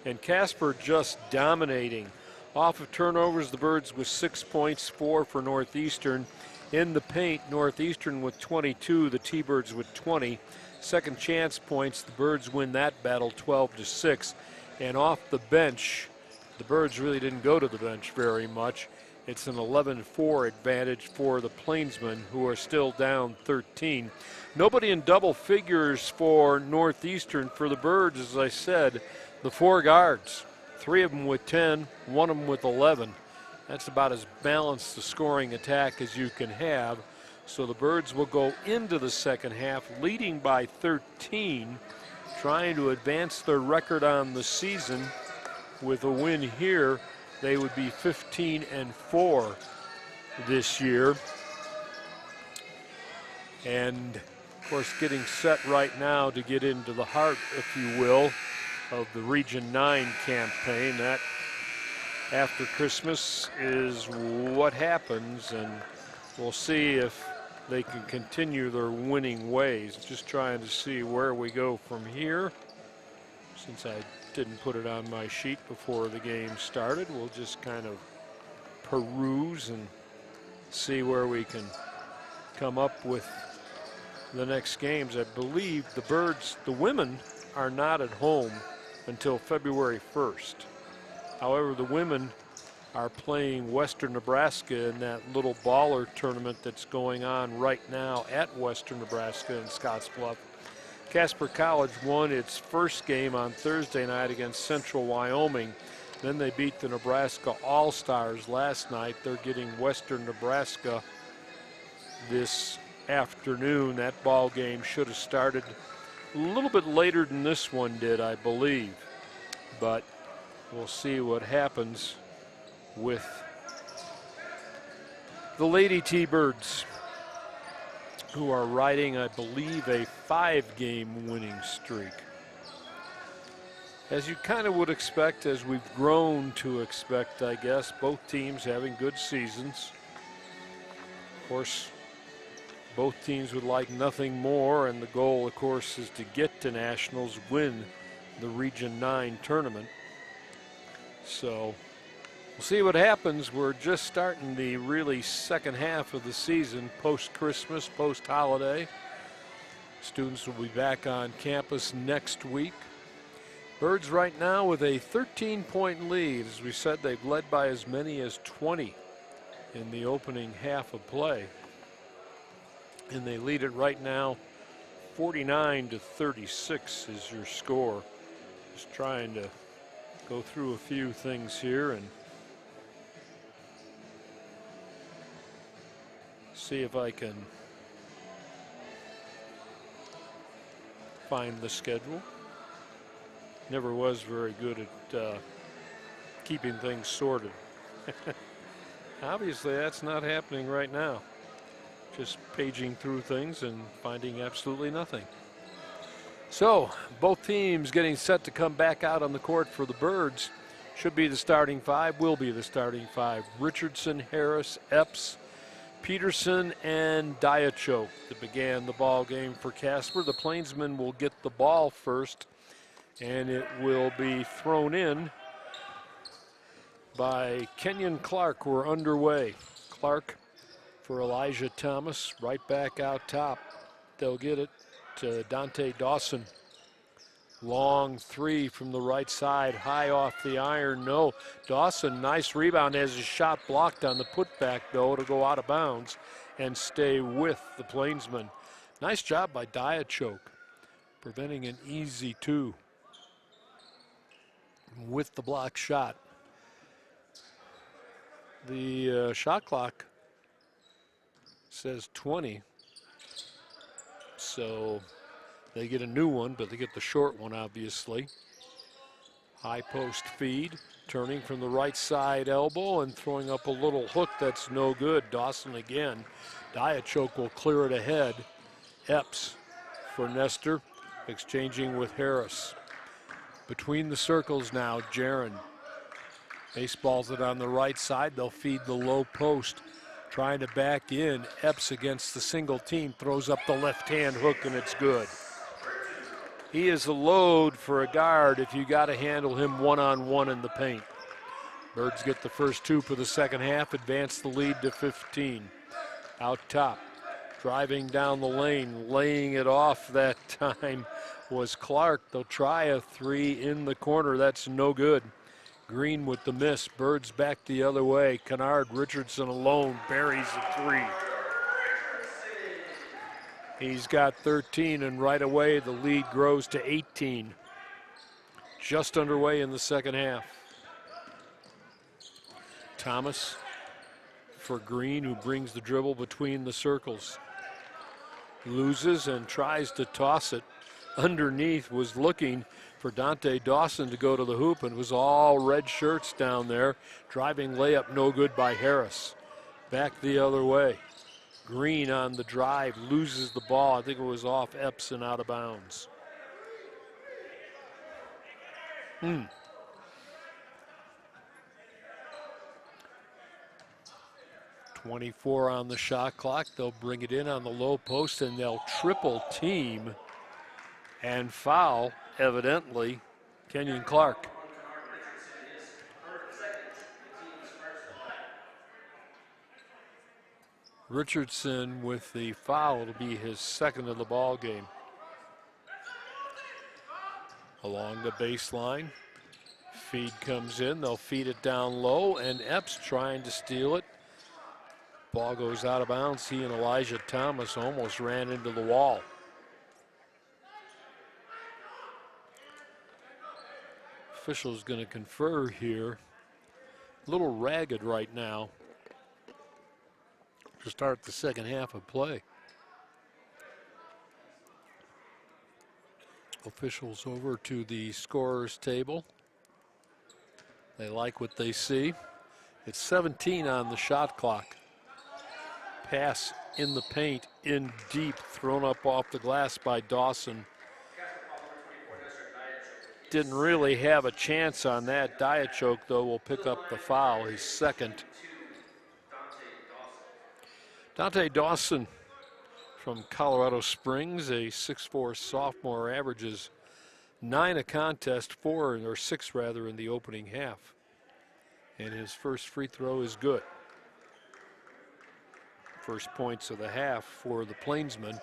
A: And Casper just dominating. Off of turnovers, the Birds with 6 points, 4 for Northeastern. In the paint, Northeastern with 22, the T-Birds with 20. Second chance points, the Birds win that battle 12-6. And off the bench, the Birds really didn't go to the bench very much. It's an 11-4 advantage for the Plainsmen, who are still down 13. Nobody in double figures for Northeastern. For the Birds, as I said, the 4 guards. 3 of them with 10, 1 of them with 11. That's about as balanced a scoring attack as you can have. So the Birds will go into the second half leading by 13, trying to advance their record on the season. With a win here, they would be 15-4 this year. And of course, getting set right now to get into the heart, if you will, of the Region 9 campaign. That after Christmas is what happens, and we'll see if they can continue their winning ways. Just trying to see where we go from here. Since I didn't put it on my sheet before the game started, we'll just kind of peruse and see where we can come up with the next games. I believe the Birds, the women, are not at home until February 1st. However, the women are playing Western Nebraska in that little baller tournament that's going on right now at Western Nebraska in Scottsbluff. Casper College won its first game on Thursday night against Central Wyoming. Then they beat the Nebraska All-Stars last night. They're getting Western Nebraska this afternoon. That ball game should have started a little bit later than this one did, I believe. But we'll see what happens with the Lady T-Birds, who are riding, I believe, a 5-game winning streak. As you kind of would expect, as we've grown to expect, I guess, both teams having good seasons. Of course, both teams would like nothing more, and the goal, of course, is to get to nationals, win the Region 9 tournament. So we'll see what happens. We're just starting the really second half of the season, post-Christmas, post-holiday. Students will be back on campus next week. Birds right now with a 13-point lead. As we said, they've led by as many as 20 in the opening half of play. And they lead it right now 49-36 is your score. Just trying to go through a few things here and see if I can find the schedule. Never was very good at keeping things sorted. Obviously, that's not happening right now. Just paging through things and finding absolutely nothing. So both teams getting set to come back out on the court. For the Birds, should be the starting 5, will be the starting 5. Richardson, Harris, Epps, Peterson, and Diachok that began the ball game for Casper. The Plainsmen will get the ball first, and it will be thrown in by Kenyon Clark. We're underway. Clark for Elijah Thomas, right back out top. They'll get it to Dante Dawson. Long 3 from the right side, high off the iron, no. Dawson, nice rebound, has his shot blocked on the putback though. It'll go out of bounds and stay with the Plainsmen. Nice job by Diachok, preventing an easy 2 with the block shot. The shot clock says 20. So they get a new one, but they get the short one, obviously. High post feed, turning from the right side elbow and throwing up a little hook that's no good. Dawson again. Diachok will clear it ahead. Epps for Nestor, exchanging with Harris. Between the circles now, Jaron. Baseballs it on the right side. They'll feed the low post. Trying to back in. Epps against the single team throws up the left-hand hook, and it's good. He is a load for a guard if you got to handle him one-on-one in the paint. Birds get the first 2 for the second half, advance the lead to 15. Out top, driving down the lane, laying it off that time was Clark. They'll try a three in the corner. That's no good. Green with the miss. Birds back the other way. Kennard Richardson alone buries a three. He's got 13, and right away the lead grows to 18. Just underway in the second half. Thomas for Green, who brings the dribble between the circles. Loses and tries to toss it. Underneath was looking for Dante Dawson to go to the hoop, and it was all red shirts down there. Driving layup no good by Harris. Back the other way. Green on the drive, loses the ball. I think it was off Epps and out of bounds. 24 on the shot clock. They'll bring it in on the low post, and they'll triple team and foul, evidently, Kenyon Clark. Richardson with the foul. It'll be his second of the ball game. Along the baseline, feed comes in. They'll feed it down low, and Epps trying to steal it. Ball goes out of bounds. He and Elijah Thomas almost ran into the wall. Official's going to confer here. A little ragged right now to start the second half of play. Officials over to the scorer's table. They like what they see. It's 17 on the shot clock. Pass in the paint, in deep, thrown up off the glass by Dawson. Didn't really have a chance on that. Diachoke, though, will pick up the foul, his second. Dante Dawson from Colorado Springs, a 6'4" sophomore, averages 9 a contest, 6 rather, in the opening half. And his first free throw is good. First points of the half for the Plainsmen.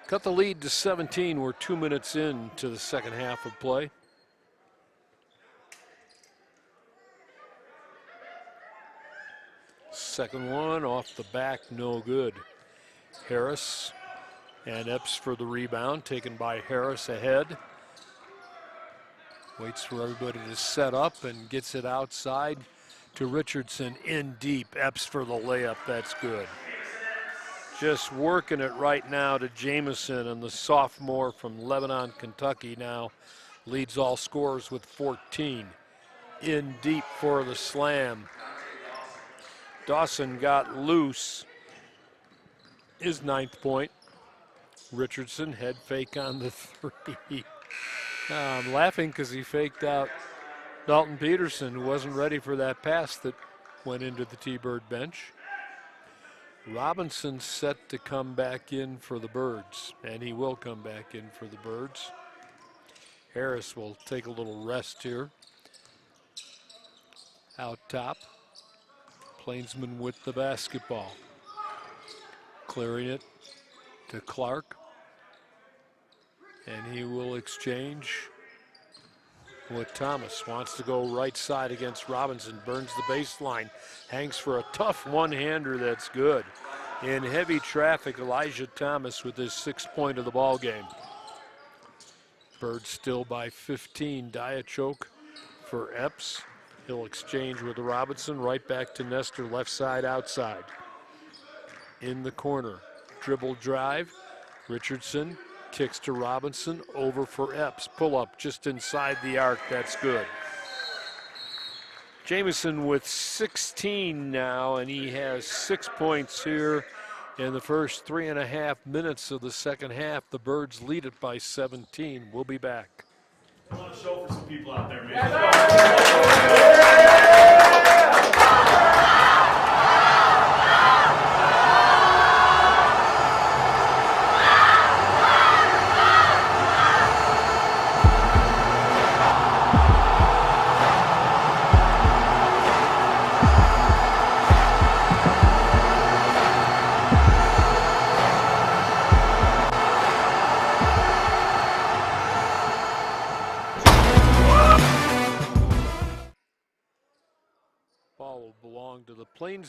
A: Cut the lead to 17. We're 2 minutes into the second half of play. Second one off the back, no good. Harris and Epps for the rebound, taken by Harris ahead. Waits for everybody to set up and gets it outside to Richardson in deep. Epps for the layup, that's good. Just working it right now to Jamison, and the sophomore from Lebanon, Kentucky now leads all scorers with 14. In deep for the slam. Dawson got loose. His 9th point. Richardson head fake on the three. I'm laughing because he faked out Dalton Peterson, who wasn't ready for that pass that went into the T-Bird bench. Robinson set to come back in for the Birds, and he will come back in for the Birds. Harris will take a little rest here. Out top, Plainsman with the basketball. Clearing it to Clark, and he will exchange with Thomas. Wants to go right side against Robinson, burns the baseline, hangs for a tough one-hander that's good. In heavy traffic, Elijah Thomas with his 6th point of the ball game. Birds still by 15. Diachoke for Epps. He'll exchange with Robinson, right back to Nestor, left side outside. In the corner, dribble drive. Richardson kicks to Robinson, over for Epps. Pull up just inside the arc, that's good. Jamison with 16 now, and he has 6 points here in the first 3.5 minutes of the second half. The Birds lead it by 17. We'll be back.
B: I want to show for some people out there, man.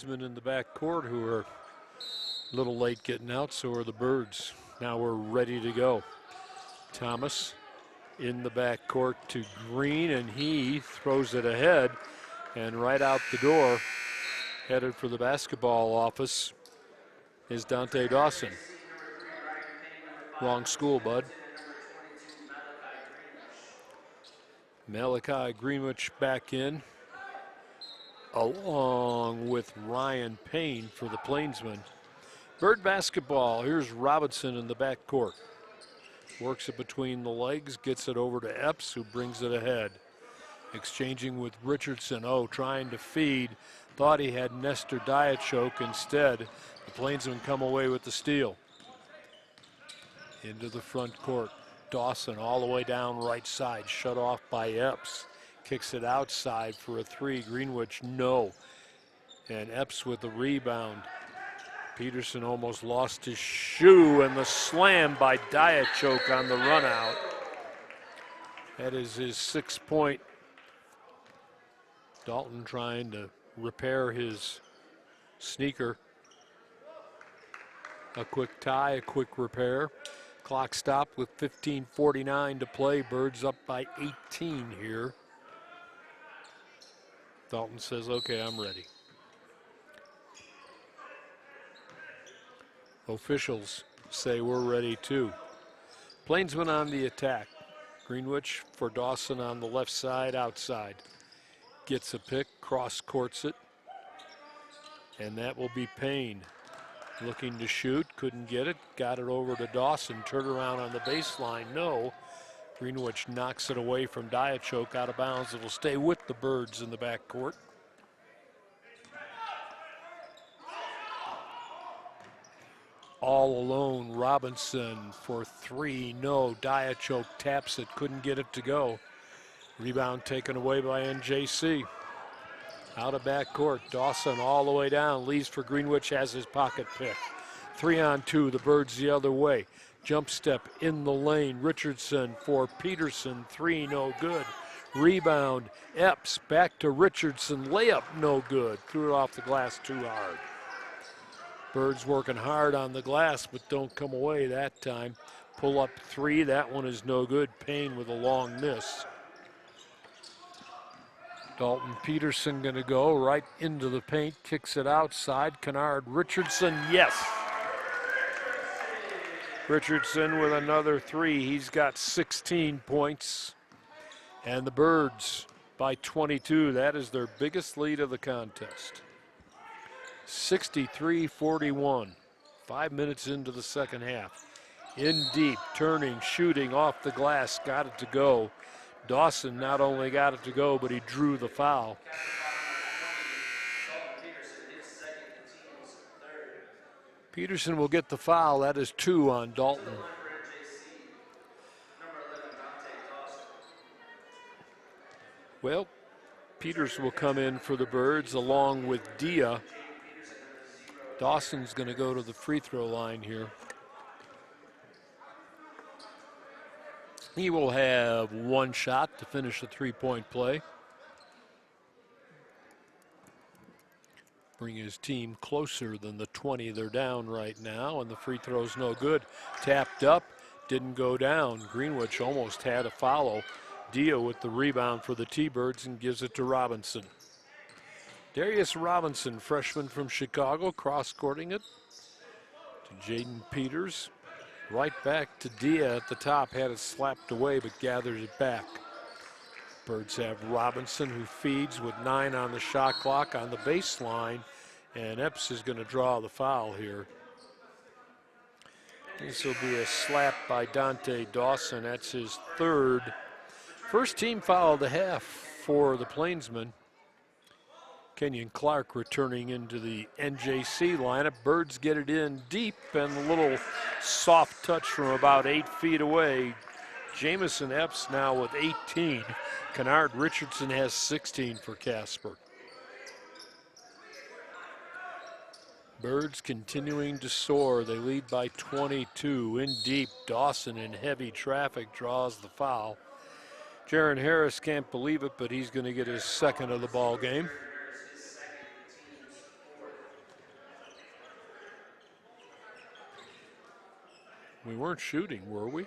A: Plainsmen in the backcourt who are a little late getting out, so are the Birds. Now we're ready to go. Thomas in the backcourt to Green, and he throws it ahead and right out the door, headed for the basketball office, is Dante Dawson. Wrong school, bud. Malachi Greenwich back in, along with Ryan Payne for the Plainsmen. Bird basketball, here's Robinson in the backcourt. Works it between the legs, gets it over to Epps, who brings it ahead. Exchanging with Richardson, trying to feed. Thought he had Nestor Diachoke instead. The Plainsmen come away with the steal. Into the front court. Dawson all the way down right side, shut off by Epps. Kicks it outside for a three. Greenwich, no. And Epps with the rebound. Peterson almost lost his shoe, and the slam by Diachoke on the run out. That is his 6-point. Dalton trying to repair his sneaker. A quick tie, a quick repair. Clock stopped with 15:49 to play. Birds up by 18 here. Dalton says, okay, I'm ready. Officials say we're ready too. Plainsman on the attack. Greenwich for Dawson on the left side, outside. Gets a pick, cross courts it. And that will be Payne. Looking to shoot, couldn't get it. Got it over to Dawson. Turn around on the baseline, no. Greenwich knocks it away from Diachoke, out of bounds. It will stay with the Birds in the backcourt. All alone, Robinson for three, no. Diachoke taps it, couldn't get it to go. Rebound taken away by NJC. Out of backcourt, Dawson all the way down, leaves for Greenwich, has his pocket pick. 3-on-2, the Birds the other way. Jump step in the lane, Richardson for Peterson, three, no good. Rebound, Epps, back to Richardson, layup, no good. Threw it off the glass too hard. Birds working hard on the glass, but don't come away that time. Pull up three, that one is no good. Payne with a long miss. Dalton Peterson gonna go right into the paint, kicks it outside. Kennard Richardson, yes. Richardson with another three. He's got 16 points. And the Birds by 22. That is their biggest lead of the contest. 63-41. 5 minutes into the second half. In deep, turning, shooting off the glass, got it to go. Dawson not only got it to go, but he drew the foul. Peterson will get the foul. That is 2 on Dalton. Well, Peters will come in for the Birds along with Dia. Dawson's going to go to the free throw line here. He will have one shot to finish a three-point play. Bring his team closer than the 20 they're down right now, and the free throw's no good. Tapped up, didn't go down. Greenwich almost had a follow. Dia with the rebound for the T-Birds and gives it to Robinson. Darius Robinson, freshman from Chicago, cross-courting it to Jaden Peters. Right back to Dia at the top, had it slapped away but gathers it back. Birds have Robinson, who feeds with 9 on the shot clock on the baseline, and Epps is going to draw the foul here. This will be a slap by Dante Dawson. That's his third. First team foul of the half for the Plainsmen. Kenyon Clark returning into the NJC lineup. Birds get it in deep, and a little soft touch from about 8 feet away. Jamison Epps now with 18. Kennard Richardson has 16 for Casper. Birds continuing to soar. They lead by 22. In deep, Dawson in heavy traffic draws the foul. Jaron Harris can't believe it, but he's going to get his second of the ball game. We weren't shooting, were we?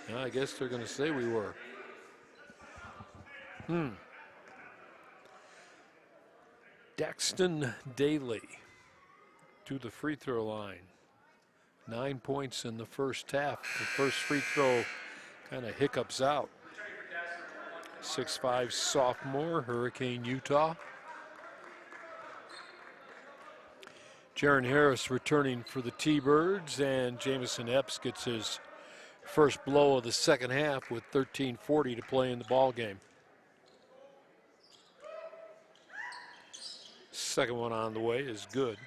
A: Yeah, I guess they're going to say we were. Daxton Daly to the free throw line. 9 points in the first half. The first free throw kind of hiccups out. 6'5" sophomore, Hurricane, Utah. Jaron Harris returning for the T-Birds, and Jamison Epps gets his first blow of the second half with 13:40 to play in the ball game. Second one on the way is good.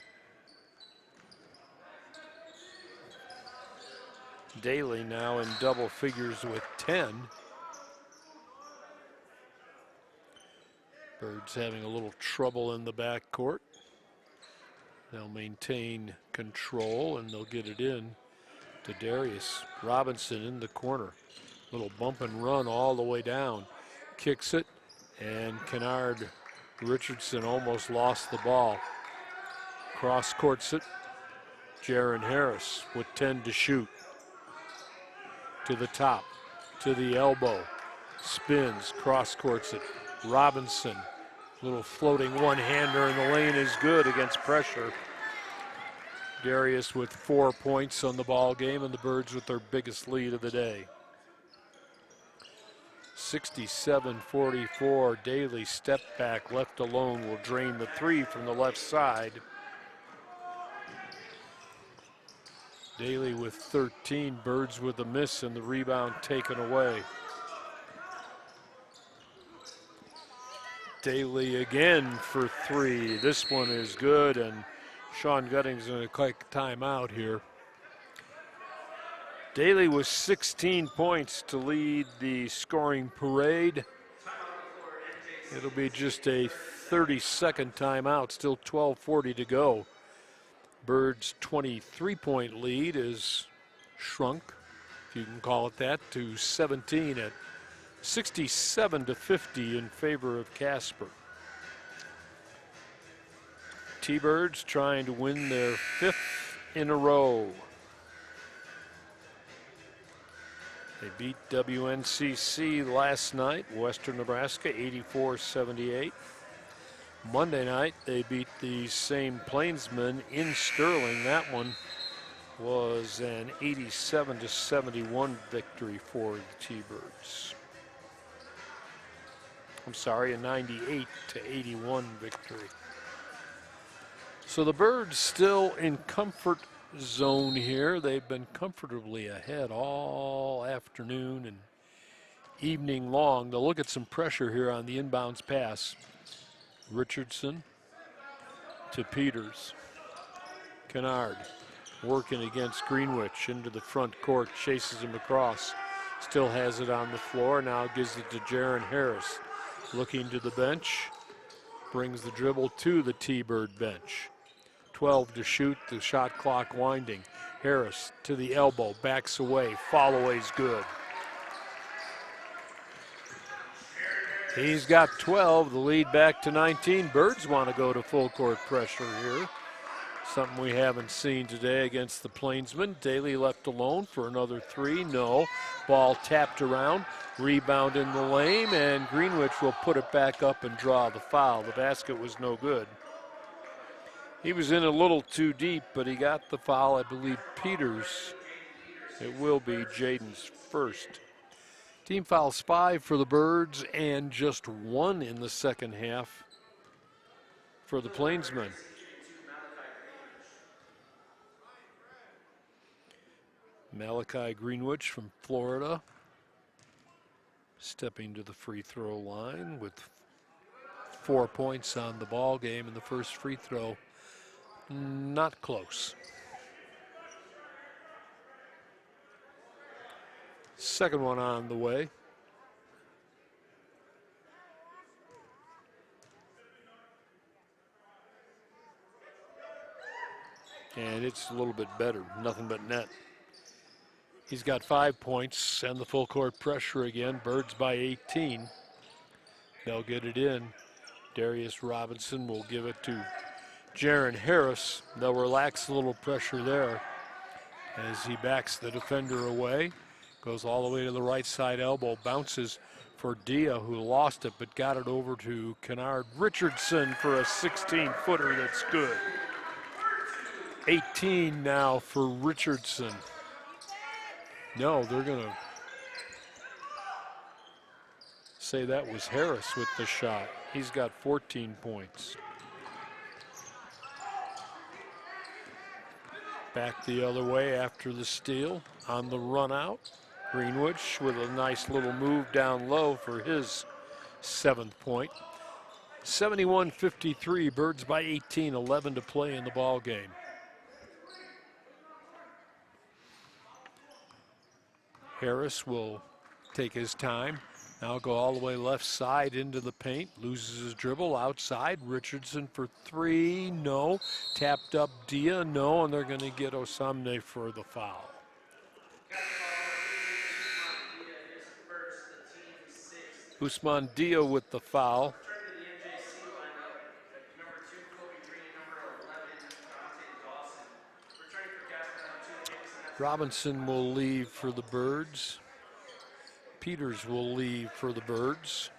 A: Daly now in double figures with 10. Birds having a little trouble in the backcourt. They'll maintain control and they'll get it in to Darius Robinson in the corner. Little bump and run all the way down. Kicks it, and Kennard Richardson almost lost the ball. Cross courts it. Jaron Harris with 10 to shoot. To the top, to the elbow. Spins, cross courts it. Robinson, little floating one-hander in the lane is good against pressure. Darius with 4 points on the ball game, and the Birds with their biggest lead of the day. 67-44, Daly step back, left alone, will drain the three from the left side. Daly with 13, Birds with a miss, and the rebound taken away. Daly again for three. This one is good, and Sean Gutting's going to take timeout here. Daly with 16 points to lead the scoring parade. It'll be just a 30-second timeout, still 12:40 to go. Birds' 23-point lead is shrunk, if you can call it that, to 17 at 67-50 in favor of Casper. T-Birds trying to win their 5th in a row. They beat WNCC last night, Western Nebraska, 84-78. Monday night, they beat the same Plainsmen in Sterling. That one was an 87-71 victory for the T-Birds. I'm sorry, a 98-81 victory. So the Birds still in comfort zone here. They've been comfortably ahead all afternoon and evening long. They'll look at some pressure here on the inbounds pass. Richardson to Peters. Kennard working against Greenwich into the front court, chases him across. Still has it on the floor, now gives it to Jaron Harris. Looking to the bench, brings the dribble to the T-Bird bench. 12 to shoot, the shot clock winding. Harris to the elbow, backs away, follow-away's good. He's got 12, the lead back to 19. Birds want to go to full court pressure here. Something we haven't seen today against the Plainsmen. Daly left alone for another three, no. Ball tapped around, rebound in the lane, and Greenwich will put it back up and draw the foul. The basket was no good. He was in a little too deep, but he got the foul. I believe Peters. It will be Jaden's first. Team fouls 5 for the Birds and just 1 in the second half for the Plainsmen. Malachi Greenwich from Florida stepping to the free throw line with 4 points on the ball game, and the first free throw not close. Second one on the way. And it's a little bit better, nothing but net. He's got 5 points and the full court pressure again. Birds by 18. They'll get it in. Darius Robinson will give it to Jaron Harris. They'll relax a little pressure there. as he backs the defender away. Goes all the way to the right side elbow, bounces for Dia, who lost it but got it over to Kennard Richardson for a 16-footer that's good. 18 now for Richardson. No, they're going to say that was Harris with the shot. He's got 14 points. Back the other way after the steal on the run out. Greenwich with a nice little move down low for his 7th point. 71-53, Birds by 18, 11 to play in the ball game. Harris will take his time. Now go all the way left side into the paint. Loses his dribble outside. Richardson for 3, no. Tapped up Dia, no, and they're going to get Osamne for the foul. Usman Dia with the foul. Robinson will leave for the Birds. Peters will leave for the Birds.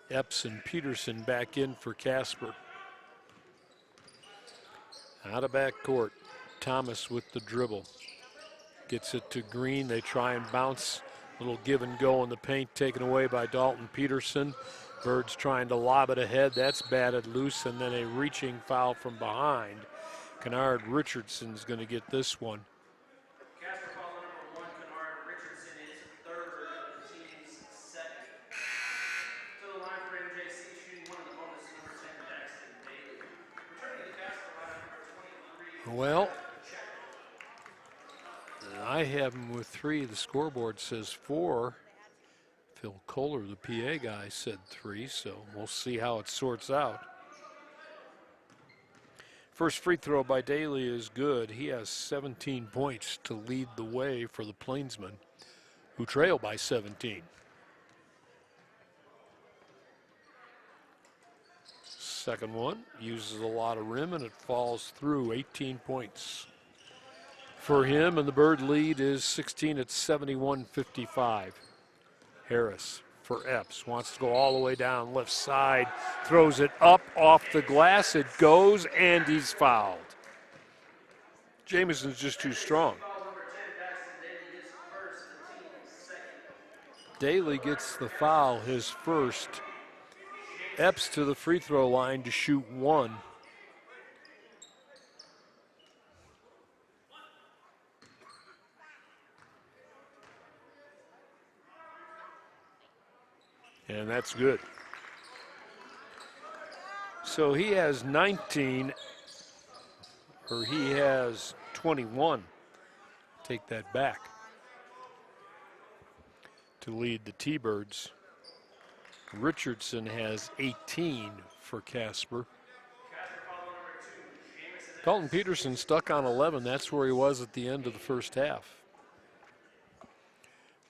A: Epps and Peterson back in for Casper. Out of backcourt, Thomas with the dribble. Gets it to Green, they try and bounce. Little give and go in the paint, taken away by Dalton Peterson. Birds trying to lob it ahead, that's batted loose, and then a reaching foul from behind. Kennard Richardson's gonna get this one.
C: Casper foul number 1, Kennard Richardson is 3rd, the team's 2nd. To the line for MJC, shooting 1 of the bonus, number 10, Jackson Bailey. Returning to the Casper line, number 23.
A: Well, I have him with 3. The scoreboard says 4. Phil Kohler, the PA guy, said 3, so we'll see how it sorts out. First free throw by Daly is good. He has 17 points to lead the way for the Plainsmen, who trail by 17. Second one uses a lot of rim and it falls through. 18 points for him, and the Bird lead is 16 at 71-55. Harris for Epps, wants to go all the way down left side, throws it up off the glass, it goes, and he's fouled. Jameson's just too strong. Daly gets the foul, his first. Epps to the free throw line to shoot 1. And that's good. So he has 19, or he has 21. Take that back to lead the T-Birds. Richardson has 18 for Casper. Dalton Peterson stuck on 11. That's where he was at the end of the first half.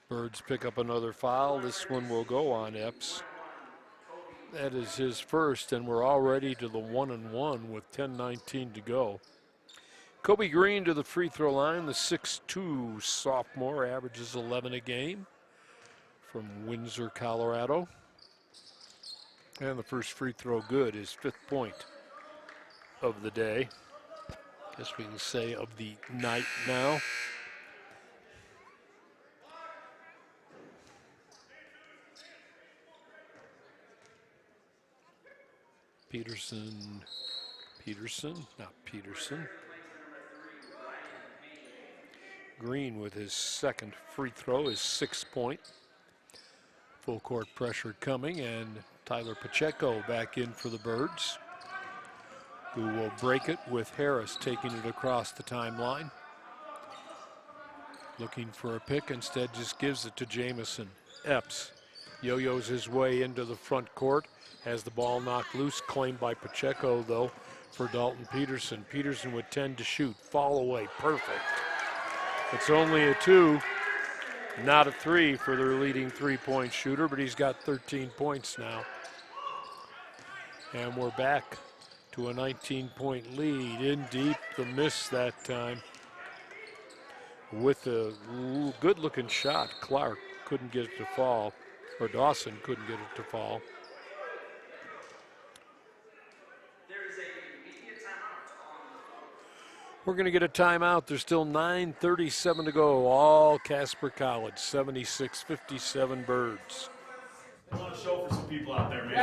A: Birds pick up another foul. This one will go on Epps. That is his first, and we're already to the 1-and-1 with 10:19 to go. Kobe Green to the free throw line. The 6'2" sophomore averages 11 a game from Windsor, Colorado. And the first free throw good, his 5th point of the day. Guess we can say of the night now. Not Peterson. Green with his 2nd free throw, his 6th point. Full court pressure coming, and Tyler Pacheco back in for the Birds, who will break it with Harris taking it across the timeline. Looking for a pick, instead just gives it to Jamison. Epps yo-yos his way into the front court. Has the ball knocked loose, claimed by Pacheco, though, for Dalton Peterson. Peterson with 10 to shoot. Fall away, perfect. It's only a 2, not a 3 for their leading 3-point shooter, but he's got 13 points now. And we're back to a 19-point lead. In deep, the miss that time. with a good-looking shot. Clark couldn't get it to fall, or Dawson couldn't get it to fall.
C: There is a media timeout on the fourth.
A: We're going to get a timeout. There's still 9:37 to go. All Casper College, 76-57 Birds.
B: I want to show for some people out there, man.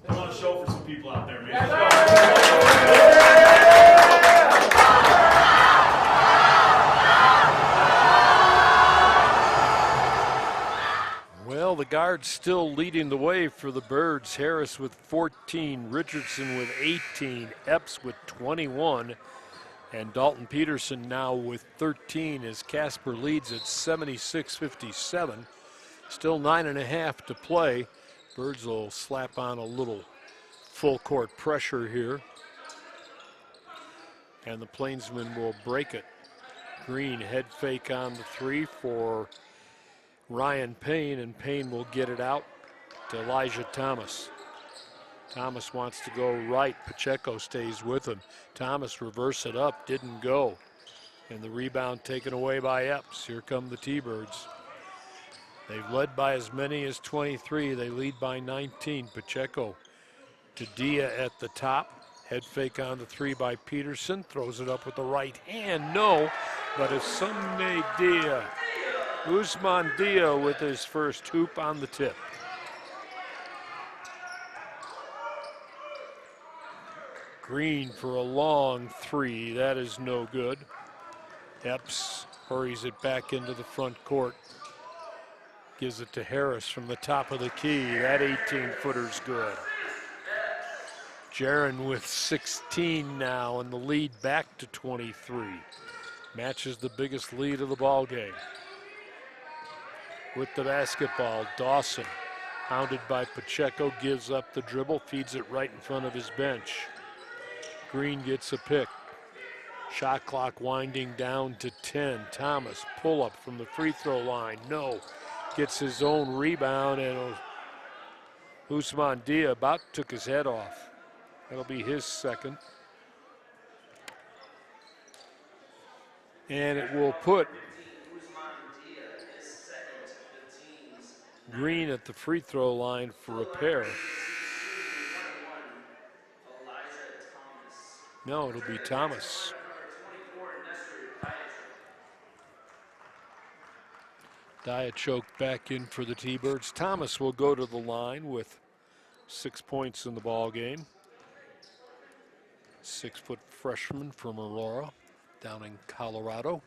B: I want to show for some people out there, man.
A: Well, the guards still leading the way for the Birds. Harris with 14, Richardson with 18, Epps with 21, and Dalton Peterson now with 13 as Casper leads at 76-57. Still 9.5 to play. Birds will slap on a little full court pressure here. And the Plainsmen will break it. Green head fake on the three for Ryan Payne, and Payne will get it out to Elijah Thomas. Thomas wants to go right. Pacheco stays with him. Thomas reverse it up, didn't go. And the rebound taken away by Epps. Here come the T-Birds. They've led by as many as 23. They lead by 19. Pacheco to Dia at the top. Head fake on the three by Peterson. Throws it up with the right hand. No, but it's Sunday Dia. Usman Dia with his first hoop on the tip. Green for a long three. That is no good. Epps hurries it back into the front court. Gives it to Harris from the top of the key. That 18-footer's good. Jaron with 16 now, and the lead back to 23. Matches the biggest lead of the ball game. With the basketball, Dawson, hounded by Pacheco, gives up the dribble, feeds it right in front of his bench. Green gets a pick. Shot clock winding down to 10. Thomas, pull up from the free throw line. No. Gets his own rebound, and Usman Dia about took his head off. That'll be his second. And it will put Green at the free throw line for a pair. No, it'll be Thomas. Diachoke back in for the T-Birds. Thomas will go to the line with 6 points in the ball game. 6-foot freshman from Aurora down in Colorado.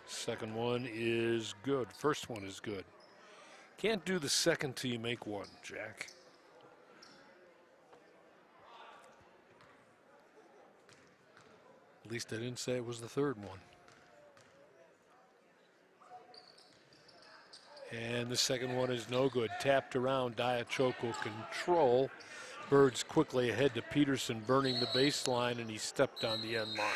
A: Second one is good. First one is good. Can't do the second till you make one, Jack. At least I didn't say it was the third one. And the second one is no good. Tapped around, Diachoke will control. Birds quickly ahead to Peterson, burning the baseline, and he stepped on the end line.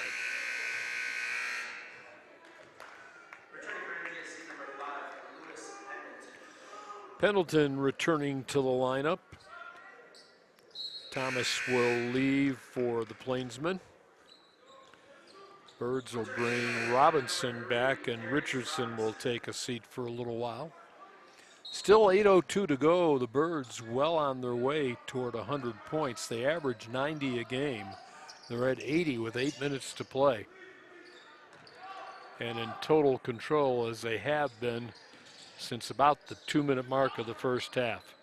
A: Pendleton returning to the lineup. Thomas will leave for the Plainsmen. Birds will bring Robinson back, and Richardson will take a seat for a little while. Still 8:02 to go. The Birds well on their way toward 100 points. They average 90 a game. They're at 80 with 8 minutes to play. And in total control as they have been since about the 2-minute mark of the first half.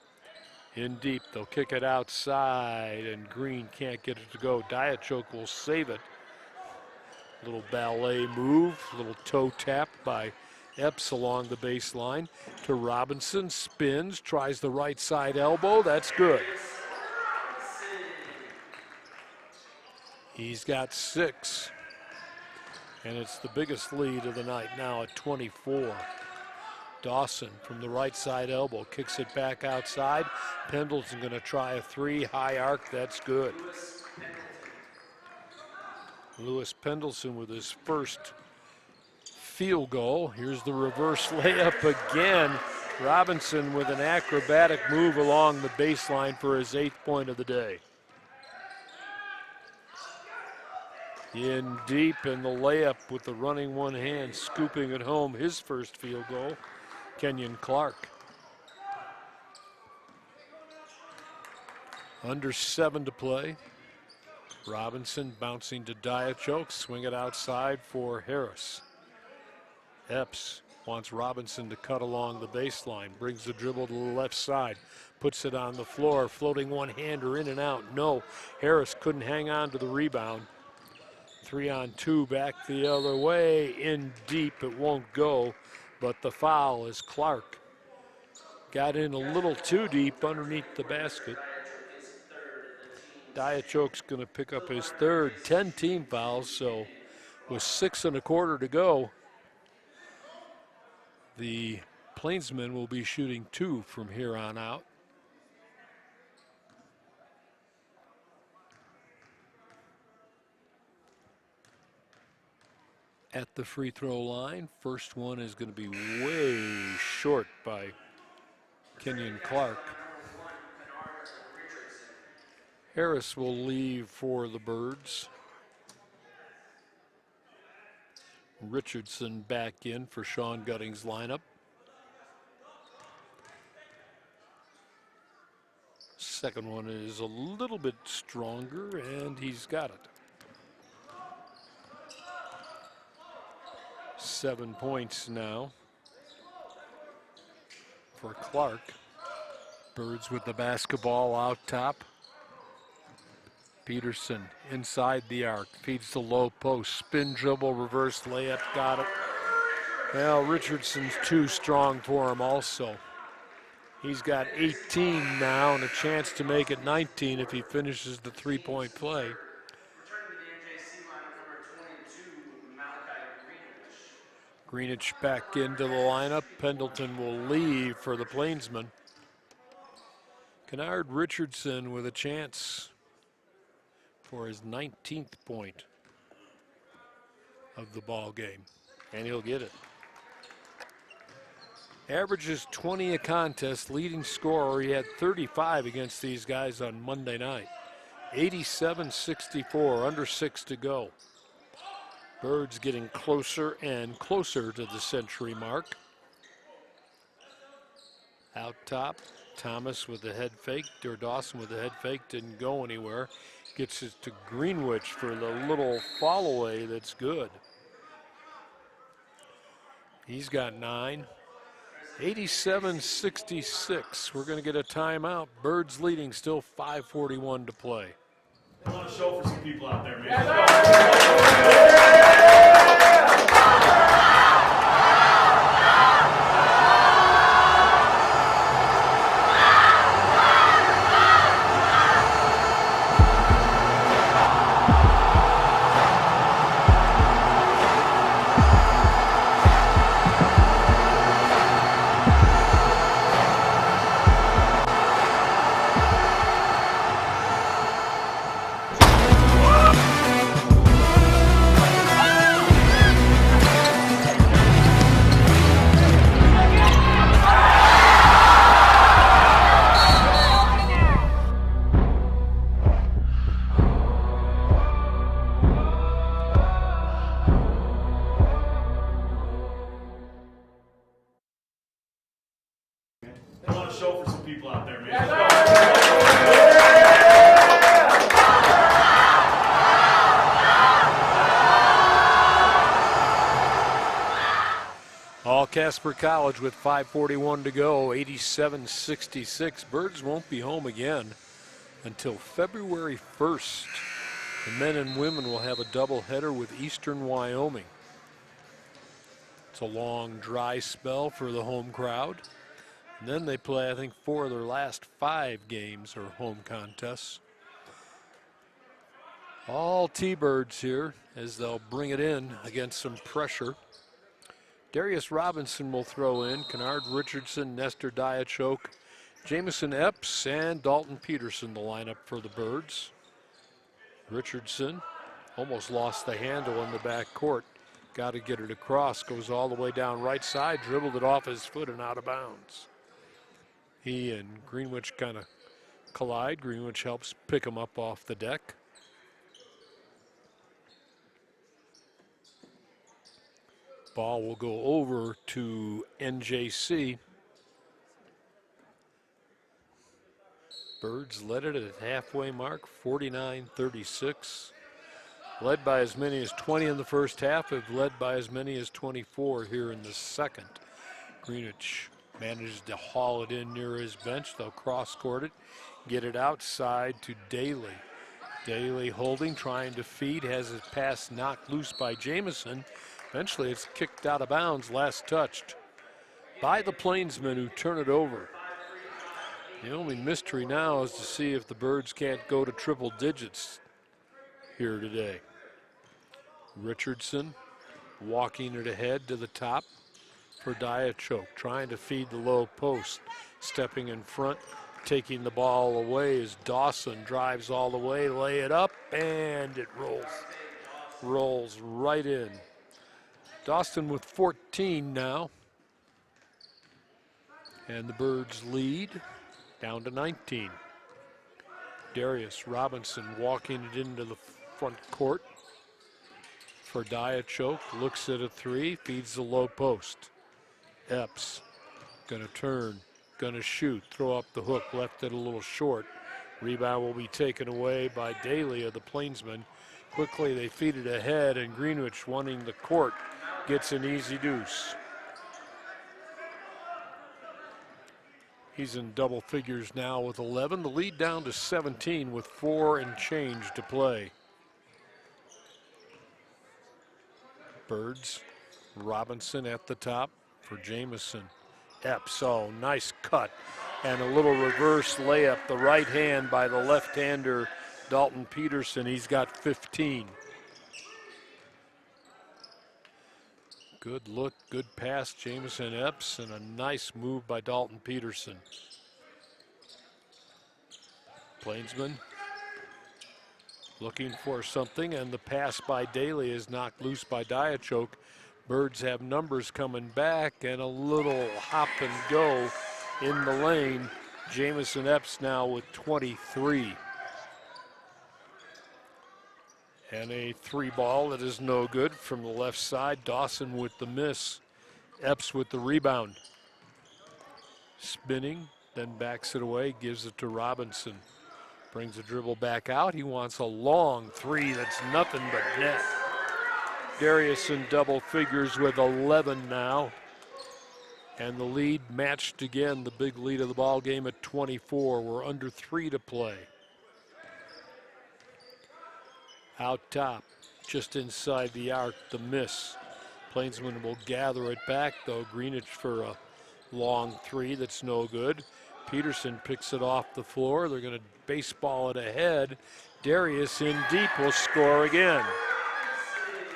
A: In deep, they'll kick it outside, and Green can't get it to go. Diachok will save it. Little ballet move, little toe tap by Epps along the baseline to Robinson, spins, tries the right side elbow, that's good. He's got 6, and it's the biggest lead of the night now at 24. Dawson from the right side elbow kicks it back outside. Pendleton going to try a 3, high arc, that's good. Lewis Pendleton with his first field goal. Here's the reverse layup again. Robinson with an acrobatic move along the baseline for his 8th point of the day. In deep, and the layup with the running one hand, scooping it home, his first field goal, Kenyon Clark. Under 7 to play. Robinson bouncing to Diachok, swing it outside for Harris. Epps wants Robinson to cut along the baseline, brings the dribble to the left side, puts it on the floor, floating one-hander in and out. No, Harris couldn't hang on to the rebound. 3-on-2 back the other way, in deep, it won't go, but the foul is Clark. Got in a little too deep underneath the basket. Diachok's going to pick up his 3rd, 10 team fouls, so with 6 1/4 to go, the Plainsmen will be shooting 2 from here on out. At the free throw line, first one is going to be way short by Kenyon Clark. Harris will leave for the Birds. Richardson back in for Sean Gutting's lineup. Second one is a little bit stronger, and he's got it. 7 points now for Clark. Birds with the basketball out top. Peterson inside the arc, feeds the low post, spin dribble, reverse layup, got it. Well, Richardson's too strong for him also. He's got 18 now and a chance to make it 19 if he finishes the 3-point play. Greenwich back into the lineup. Pendleton will leave for the Plainsmen. Kennard Richardson with a chance for his 19th point of the ball game, and he'll get it. Averages 20 a contest, leading scorer. He had 35 against these guys on Monday night. 87-64, under 6 to go. Birds getting closer and closer to the century mark. Out top, Thomas with the head fake, or Dawson with the head fake, didn't go anywhere. Gets it to Greenwich for the little fall away that's good. He's got 9. 87-66. We're going to get a timeout. Birds leading, still 5:41 to play.
B: I want to show for some people out there, man. I want to show for some people out there, man.
A: All Casper College with 5:41 to go, 87-66. Birds won't be home again until February 1st. The men and women will have a doubleheader with Eastern Wyoming. It's a long, dry spell for the home crowd. And then they play, I think, 4 of their last 5 games are home contests. All T-Birds here as they'll bring it in against some pressure. Darius Robinson will throw in, Kennard Richardson, Nestor Diachok, Jamison Epps, and Dalton Peterson, the lineup for the Birds. Richardson almost lost the handle in the back court. Got to get it across, goes all the way down right side, dribbled it off his foot and out of bounds. He and Greenwich kind of collide. Greenwich helps pick him up off the deck. Ball will go over to NJC. Birds led it at the halfway mark, 49-36. Led by as many as 20 in the first half, have led by as many as 24 here in the second. Greenwich managed to haul it in near his bench. They'll cross-court it, get it outside to Daly. Daly holding, trying to feed, has his pass knocked loose by Jamison. Eventually it's kicked out of bounds, last touched by the Plainsmen, who turn it over. The only mystery now is to see if the Birds can't go to triple digits here today. Richardson walking it ahead to the top for Diachok, trying to feed the low post. Stepping in front, taking the ball away as Dawson drives all the way, lay it up, and it rolls right in. Dawson with 14 now. And the Birds lead down to 19. Darius Robinson walking it into the front court for Diachok. Looks at a 3, feeds the low post. Epps gonna turn, gonna shoot, throw up the hook, left it a little short. Rebound will be taken away by Daly of the Plainsmen. Quickly they feed it ahead, and Greenwich, wanting the court, gets an easy deuce. He's in double figures now with 11. The lead down to 17 with 4 and change to play. Birds, Robinson at the top for Jamison. Epps, oh, nice cut. And a little reverse layup, the right hand by the left-hander, Dalton Peterson. He's got 15. Good look, good pass, Jamison Epps, and a nice move by Dalton Peterson. Plainsman looking for something, and the pass by Daly is knocked loose by Diachok. Birds have numbers coming back, and a little hop and go in the lane. Jamison Epps now with 23. And a 3 ball that is no good from the left side. Dawson with the miss. Epps with the rebound. Spinning, then backs it away, gives it to Robinson. Brings the dribble back out. He wants a long 3 that's nothing but net. Darius in double figures with 11 now. And the lead matched again, the big lead of the ball game at 24. We're under 3 to play. Out top, just inside the arc, the miss. Plainsman will gather it back, though. Greenwich for a long 3 that's no good. Peterson picks it off the floor. They're going to baseball it ahead. Darius in deep will score again.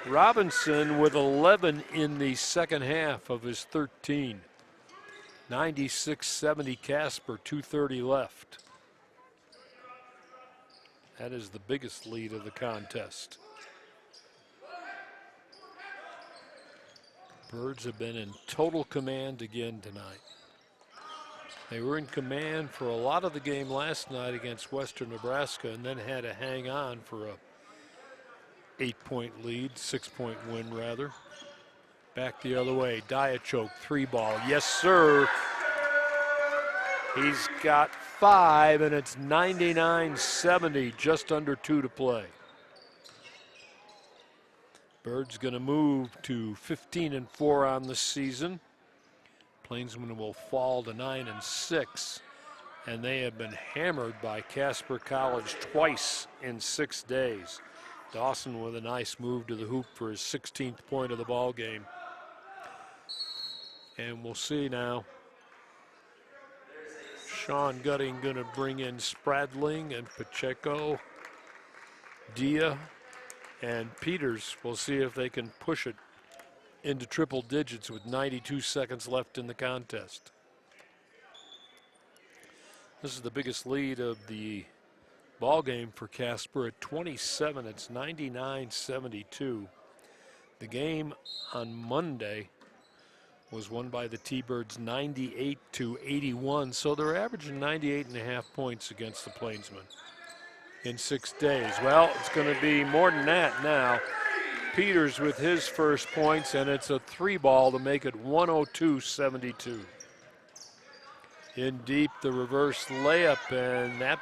A: Robinson with 11 in the second half of his 13. 96-70 Casper, 2:30 left. That is the biggest lead of the contest. Birds have been in total command again tonight. They were in command for a lot of the game last night against Western Nebraska, and then had to hang on for a 8-point lead, 6-point win rather. Back the other way, Diachok, 3 ball, yes sir. He's got 5, and it's 99-70, just under 2 to play. Birds gonna move to 15-4 on the season. Plainsmen will fall to 9-6, and they have been hammered by Casper College twice in 6 days. Dawson with a nice move to the hoop for his 16th point of the ball game. And we'll see now. Sean Gutting going to bring in Spradling and Pacheco, Dia, and Peters. We'll see if they can push it into triple digits with 92 seconds left in the contest. This is the biggest lead of the ball game for Casper at 27. It's 99-72. The game on Monday was won by the T-Birds 98-81, so they're averaging 98.5 points against the Plainsmen in 6 days. Well, it's going to be more than that now. Peters with his first points, and it's a 3-ball to make it 102-72. In deep, the reverse layup, and that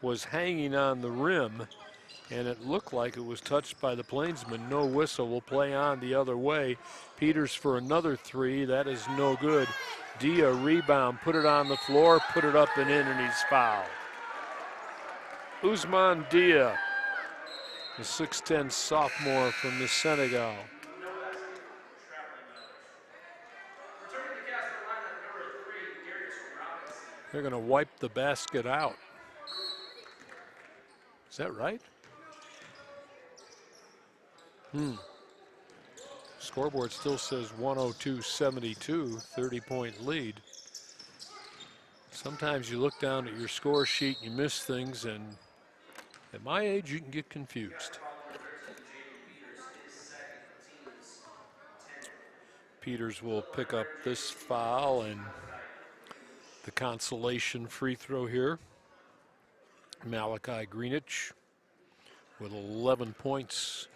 A: was hanging on the rim, and it looked like it was touched by the Plainsman. No whistle, will play on the other way. Peters for another 3, that is no good. Dia rebound, put it on the floor, put it up and in, and he's fouled. Ousmane Dia, the 6'10 sophomore from the Senegal. They're going to wipe the basket out. Is that right? Scoreboard still says 102-72, 30-point lead. Sometimes you look down at your score sheet and you miss things, and at my age you can get confused. Peters will pick up this foul and the consolation free throw here. Malachi Greenwich with 11 points.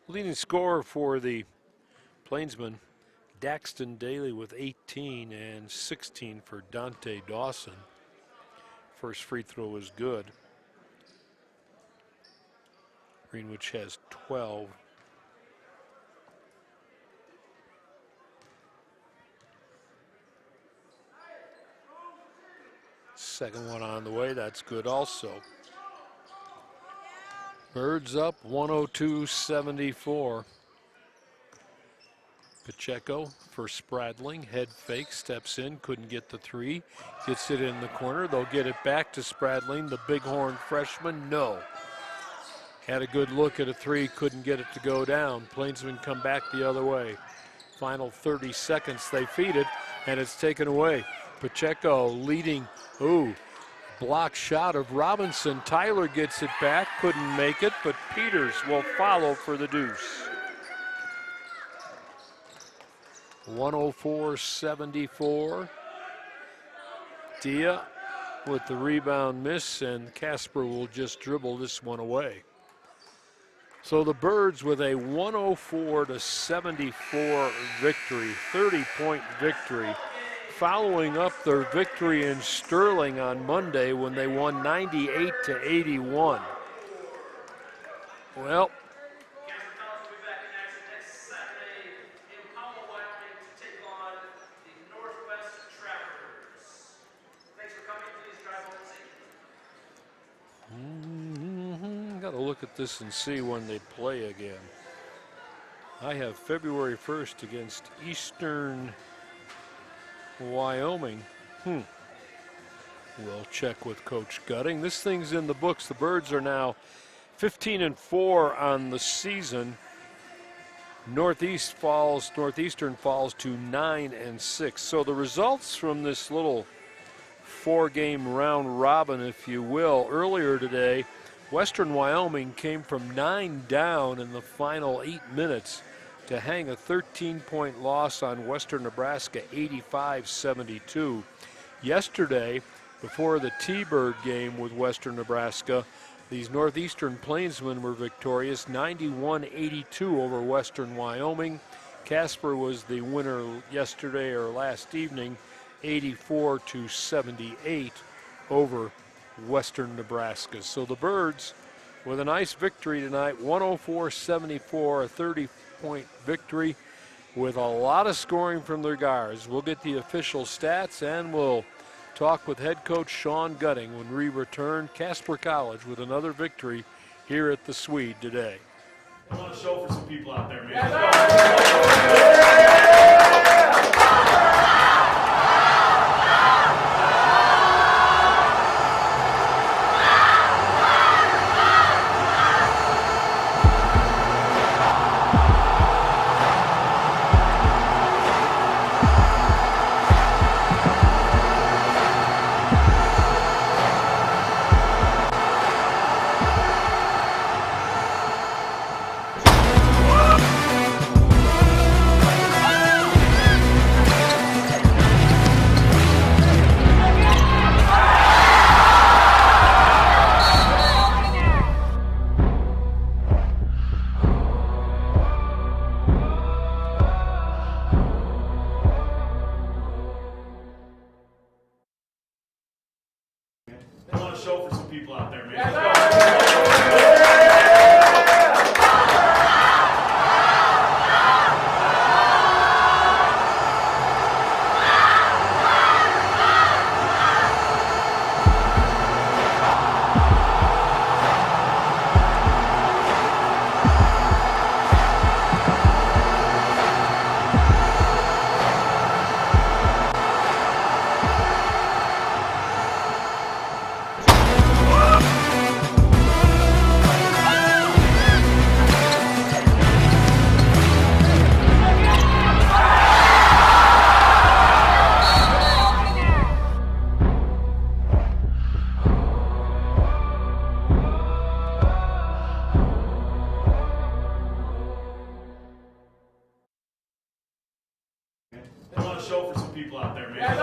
A: Leading scorer for the Plainsmen, Daxton Daly with 18 and 16 for Dante Dawson. First free throw is good. Greenwich has 12. Second one on the way, that's good also. Birds up 102-74. Pacheco for Spradling, head fake, steps in, couldn't get the 3, gets it in the corner. They'll get it back to Spradling, the bighorn freshman, no. Had a good look at a 3, couldn't get it to go down. Plainsmen come back the other way. Final 30 seconds, they feed it, and it's taken away. Pacheco leading, block shot of Robinson. Tyler gets it back, couldn't make it, but Peters will follow for the deuce. 104-74. Dia with the rebound miss, and Casper will just dribble this one away. So the Birds with a 104-74 victory, 30-point victory, following up their victory in Sterling on Monday when they won 98-81. Well,
C: Casper College will be back in action next Saturday in Powell, Wyoming to take on the Northwest Trappers. Thanks for coming. Please drive home safely.
A: Got to look at this and see when they play again. I have February 1st against Eastern Wyoming. We'll check with Coach Gutting. This thing's in the books. The Birds are now 15-4 on the season. Northeastern falls to 9-6. So the results from this little 4-game round robin, if you will, earlier today, Western Wyoming came from 9 down in the final 8 minutes to hang a 13-point loss on Western Nebraska, 85-72. Yesterday, before the T-Bird game with Western Nebraska, these Northeastern Plainsmen were victorious, 91-82 over Western Wyoming. Casper was the winner yesterday or last evening, 84-78 over Western Nebraska. So the Birds with a nice victory tonight, 104-74, a 30-point victory, with a lot of scoring from their guards. We'll get the official stats and we'll talk with head coach Sean Gutting when we return. Casper College with another victory here at the Swede today.
B: I want to show for some people out there, man. I want to show for some people out there, man. I want to show for some people out there, man.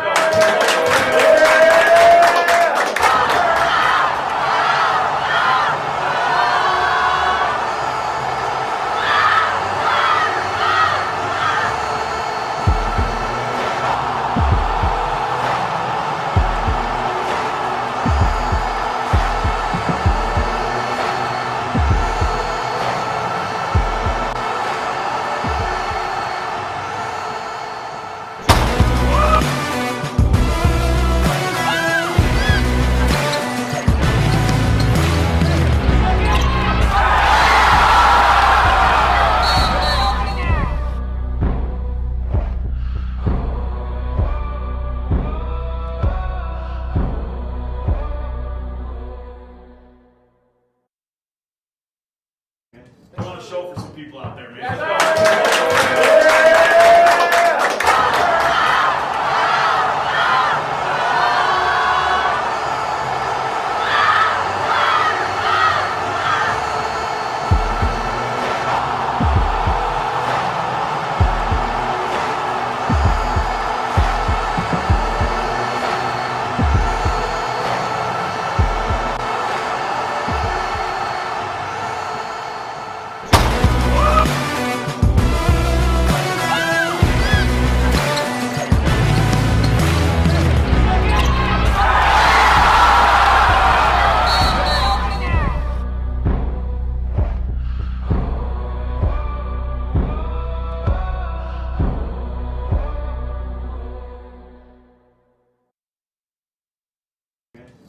B: I want to show for some people out there, man.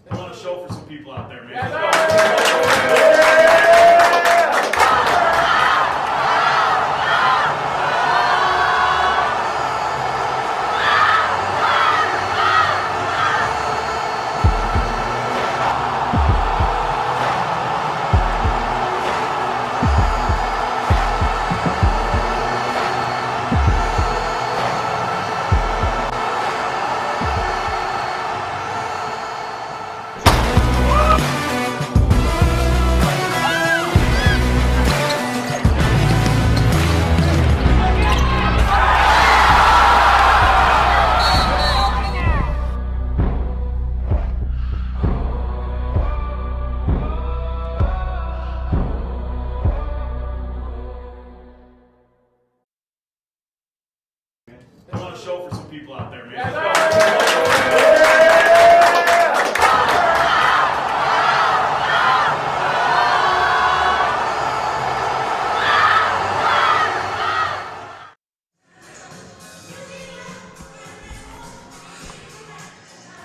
B: I want to show for some people out there, man. I want to show for some people out there, man.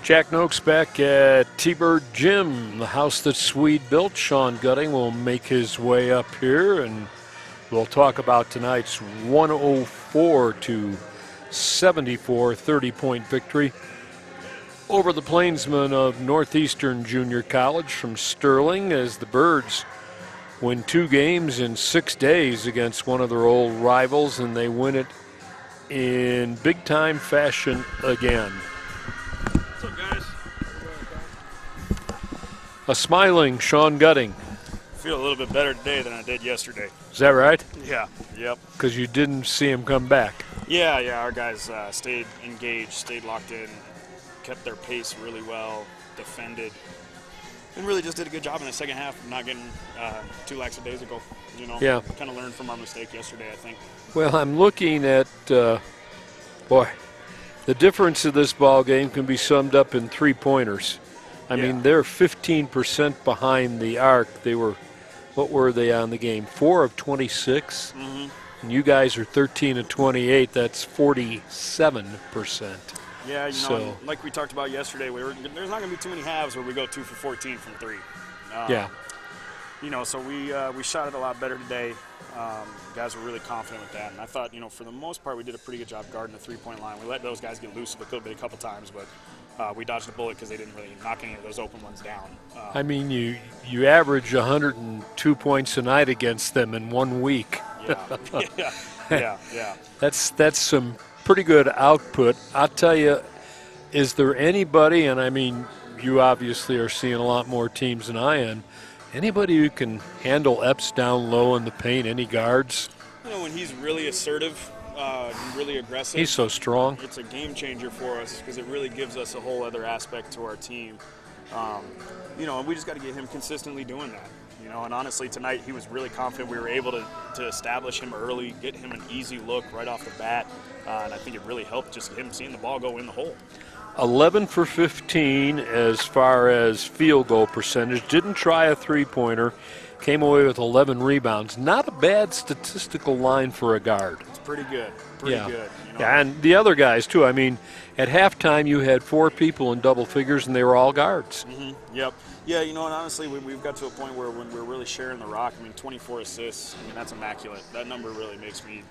A: Jack Noakes back at T-Bird Gym, the house that Swede built. Sean Gutting will make his way up here, and we'll talk about tonight's 104-74 30-point victory over the Plainsmen of Northeastern Junior College from Sterling, as the Birds win 2 games in 6 days against one of their old rivals, and they win it in big-time fashion again.
B: What's up, guys?
A: A smiling Sean Gutting.
B: I feel a little bit better today than I did yesterday.
A: Is that right?
B: Yeah. Yep.
A: Because you didn't see him come back.
B: Yeah. Our guys stayed engaged, stayed locked in, kept their pace really well, defended, and really just did a good job in the second half of not getting too lackadaisical.
A: Yeah.
B: Kind of learned from our mistake yesterday, I think.
A: Well, I'm looking at, boy, the difference of this ball game can be summed up in 3-pointers. I mean, they're 15% behind the arc. They were, what were they on the game? 4 of 26.
B: Mm-hmm.
A: And you guys are 13 of 28. That's 47%.
B: Yeah,
A: So-
B: like we talked about yesterday, there's not going to be too many halves where we go 2 for 14 from 3.
A: Yeah.
B: So we shot it a lot better today. Guys were really confident with that, and I thought, for the most part, we did a pretty good job guarding the 3-point line. We let those guys get loose a little bit a couple times, but we dodged the bullet because they didn't really knock any of those open ones down.
A: I mean, you average 102 points a night against them in 1 week.
B: Yeah.
A: That's some pretty good output. I'll tell you, is there anybody, and I mean, you obviously are seeing a lot more teams than I am, anybody who can handle Epps down low in the paint, any guards?
B: When he's really assertive, really aggressive.
A: He's so strong.
B: It's a game changer for us because it really gives us a whole other aspect to our team. And we just got to get him consistently doing that. And honestly, tonight he was really confident. We were able to establish him early, get him an easy look right off the bat, and I think it really helped just him seeing the ball go in the hole.
A: 11 for 15 as far as field goal percentage. Didn't try a 3-pointer. Came away with 11 rebounds. Not a bad statistical line for a guard.
B: It's pretty good. Pretty good.
A: Yeah, and the other guys, too. I mean, at halftime you had 4 people in double figures, and they were all guards.
B: Mm-hmm. Yep. Yeah, and honestly, we've got to a point where when we're really sharing the rock, 24 assists, that's immaculate. That number really makes me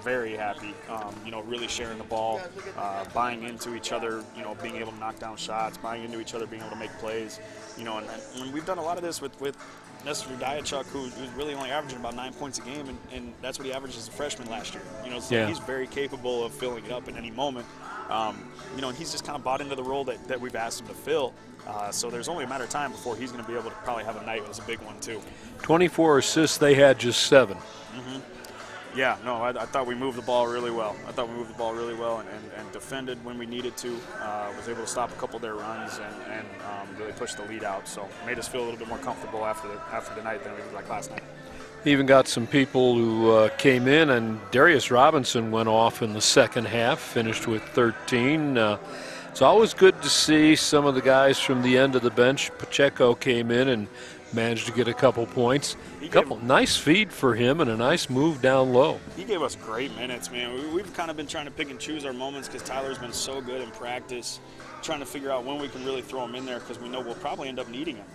B: very happy. Really sharing the ball, buying into each other, being able to knock down shots, buying into each other, being able to make plays. And we've done a lot of this with Nestor Diachuk, who's really only averaging about 9 points a game, and that's what he averaged as a freshman last year. So he's very capable of filling it up at any moment. And he's just kind of bought into the role that we've asked him to fill. So there's only a matter of time before he's going to be able to probably have a night that's a big one too.
A: 24 assists, they had just 7.
B: Mm-hmm. Yeah, no, I thought we moved the ball really well. And defended when we needed to. Was able to stop a couple of their runs and really push the lead out. So it made us feel a little bit more comfortable after the night than we did like last night.
A: Even got some people who came in, and Darius Robinson went off in the second half, finished with 13. It's always good to see some of the guys from the end of the bench. Pacheco came in and managed to get a couple points. Nice feed for him and a nice move down low.
B: He gave us great minutes, man. We've kind of been trying to pick and choose our moments because Tyler's been so good in practice, trying to figure out when we can really throw him in there because we know we'll probably end up needing him.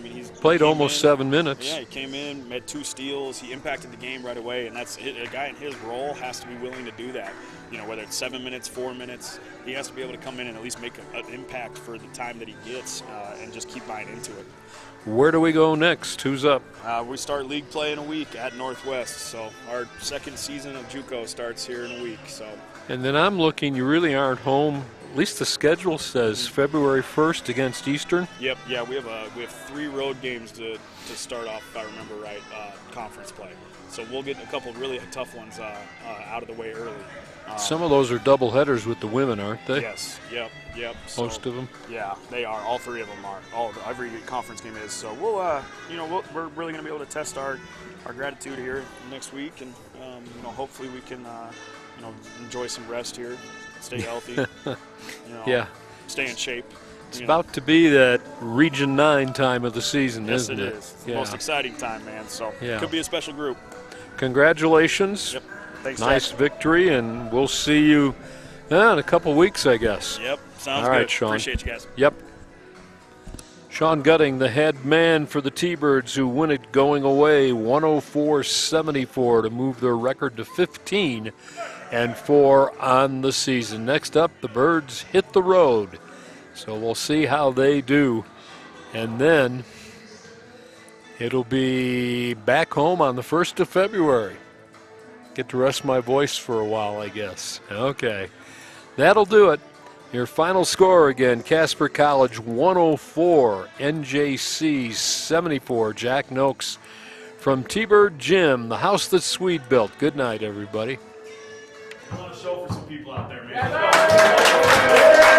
B: He's
A: played almost 7 minutes.
B: Yeah, he came in, made 2 steals. He impacted the game right away, and that's a guy in his role has to be willing to do that. Whether it's 7 minutes, 4 minutes, he has to be able to come in and at least make an impact for the time that he gets and just keep buying into it.
A: Where do we go next? Who's up?
B: We start league play in a week at Northwest, so our second season of JUCO starts here in a week. So.
A: And then I'm looking, you really aren't home. At least the schedule says February 1st against Eastern.
B: Yep, yeah, we have 3 road games to start off, if I remember right, conference play. So we'll get a couple really tough ones out of the way early.
A: Some of those are double headers with the women, aren't they?
B: Yes, yep.
A: Most of them?
B: Yeah, they are. All 3 of them are. Every conference game is. So we're really going to be able to test our gratitude here next week, and hopefully we can enjoy some rest here, stay healthy, stay in shape.
A: It's about to be that Region 9 time of the season,
B: yes,
A: isn't it?
B: Yes, it is. It's the most exciting time, man. So it could be a special group.
A: Congratulations.
B: Yep. Thanks,
A: nice
B: Jack.
A: victory, and we'll see you in a couple weeks, I guess.
B: Yep. Sounds
A: All right,
B: good.
A: Sean.
B: Appreciate you guys.
A: Yep. Sean Gutting, the head man for the T-Birds, who win it going away 104-74 to move their record to 15-4 on the season. Next up, the Birds hit the road. So we'll see how they do. And then it'll be back home on the 1st of February. Get to rest my voice for a while, I guess. Okay. That'll do it. Your final score again, Casper College 104, NJC 74. Jack Noakes from T-Bird Gym, the house that Swede built. Good night, everybody.
D: I want to show for some people out there, man.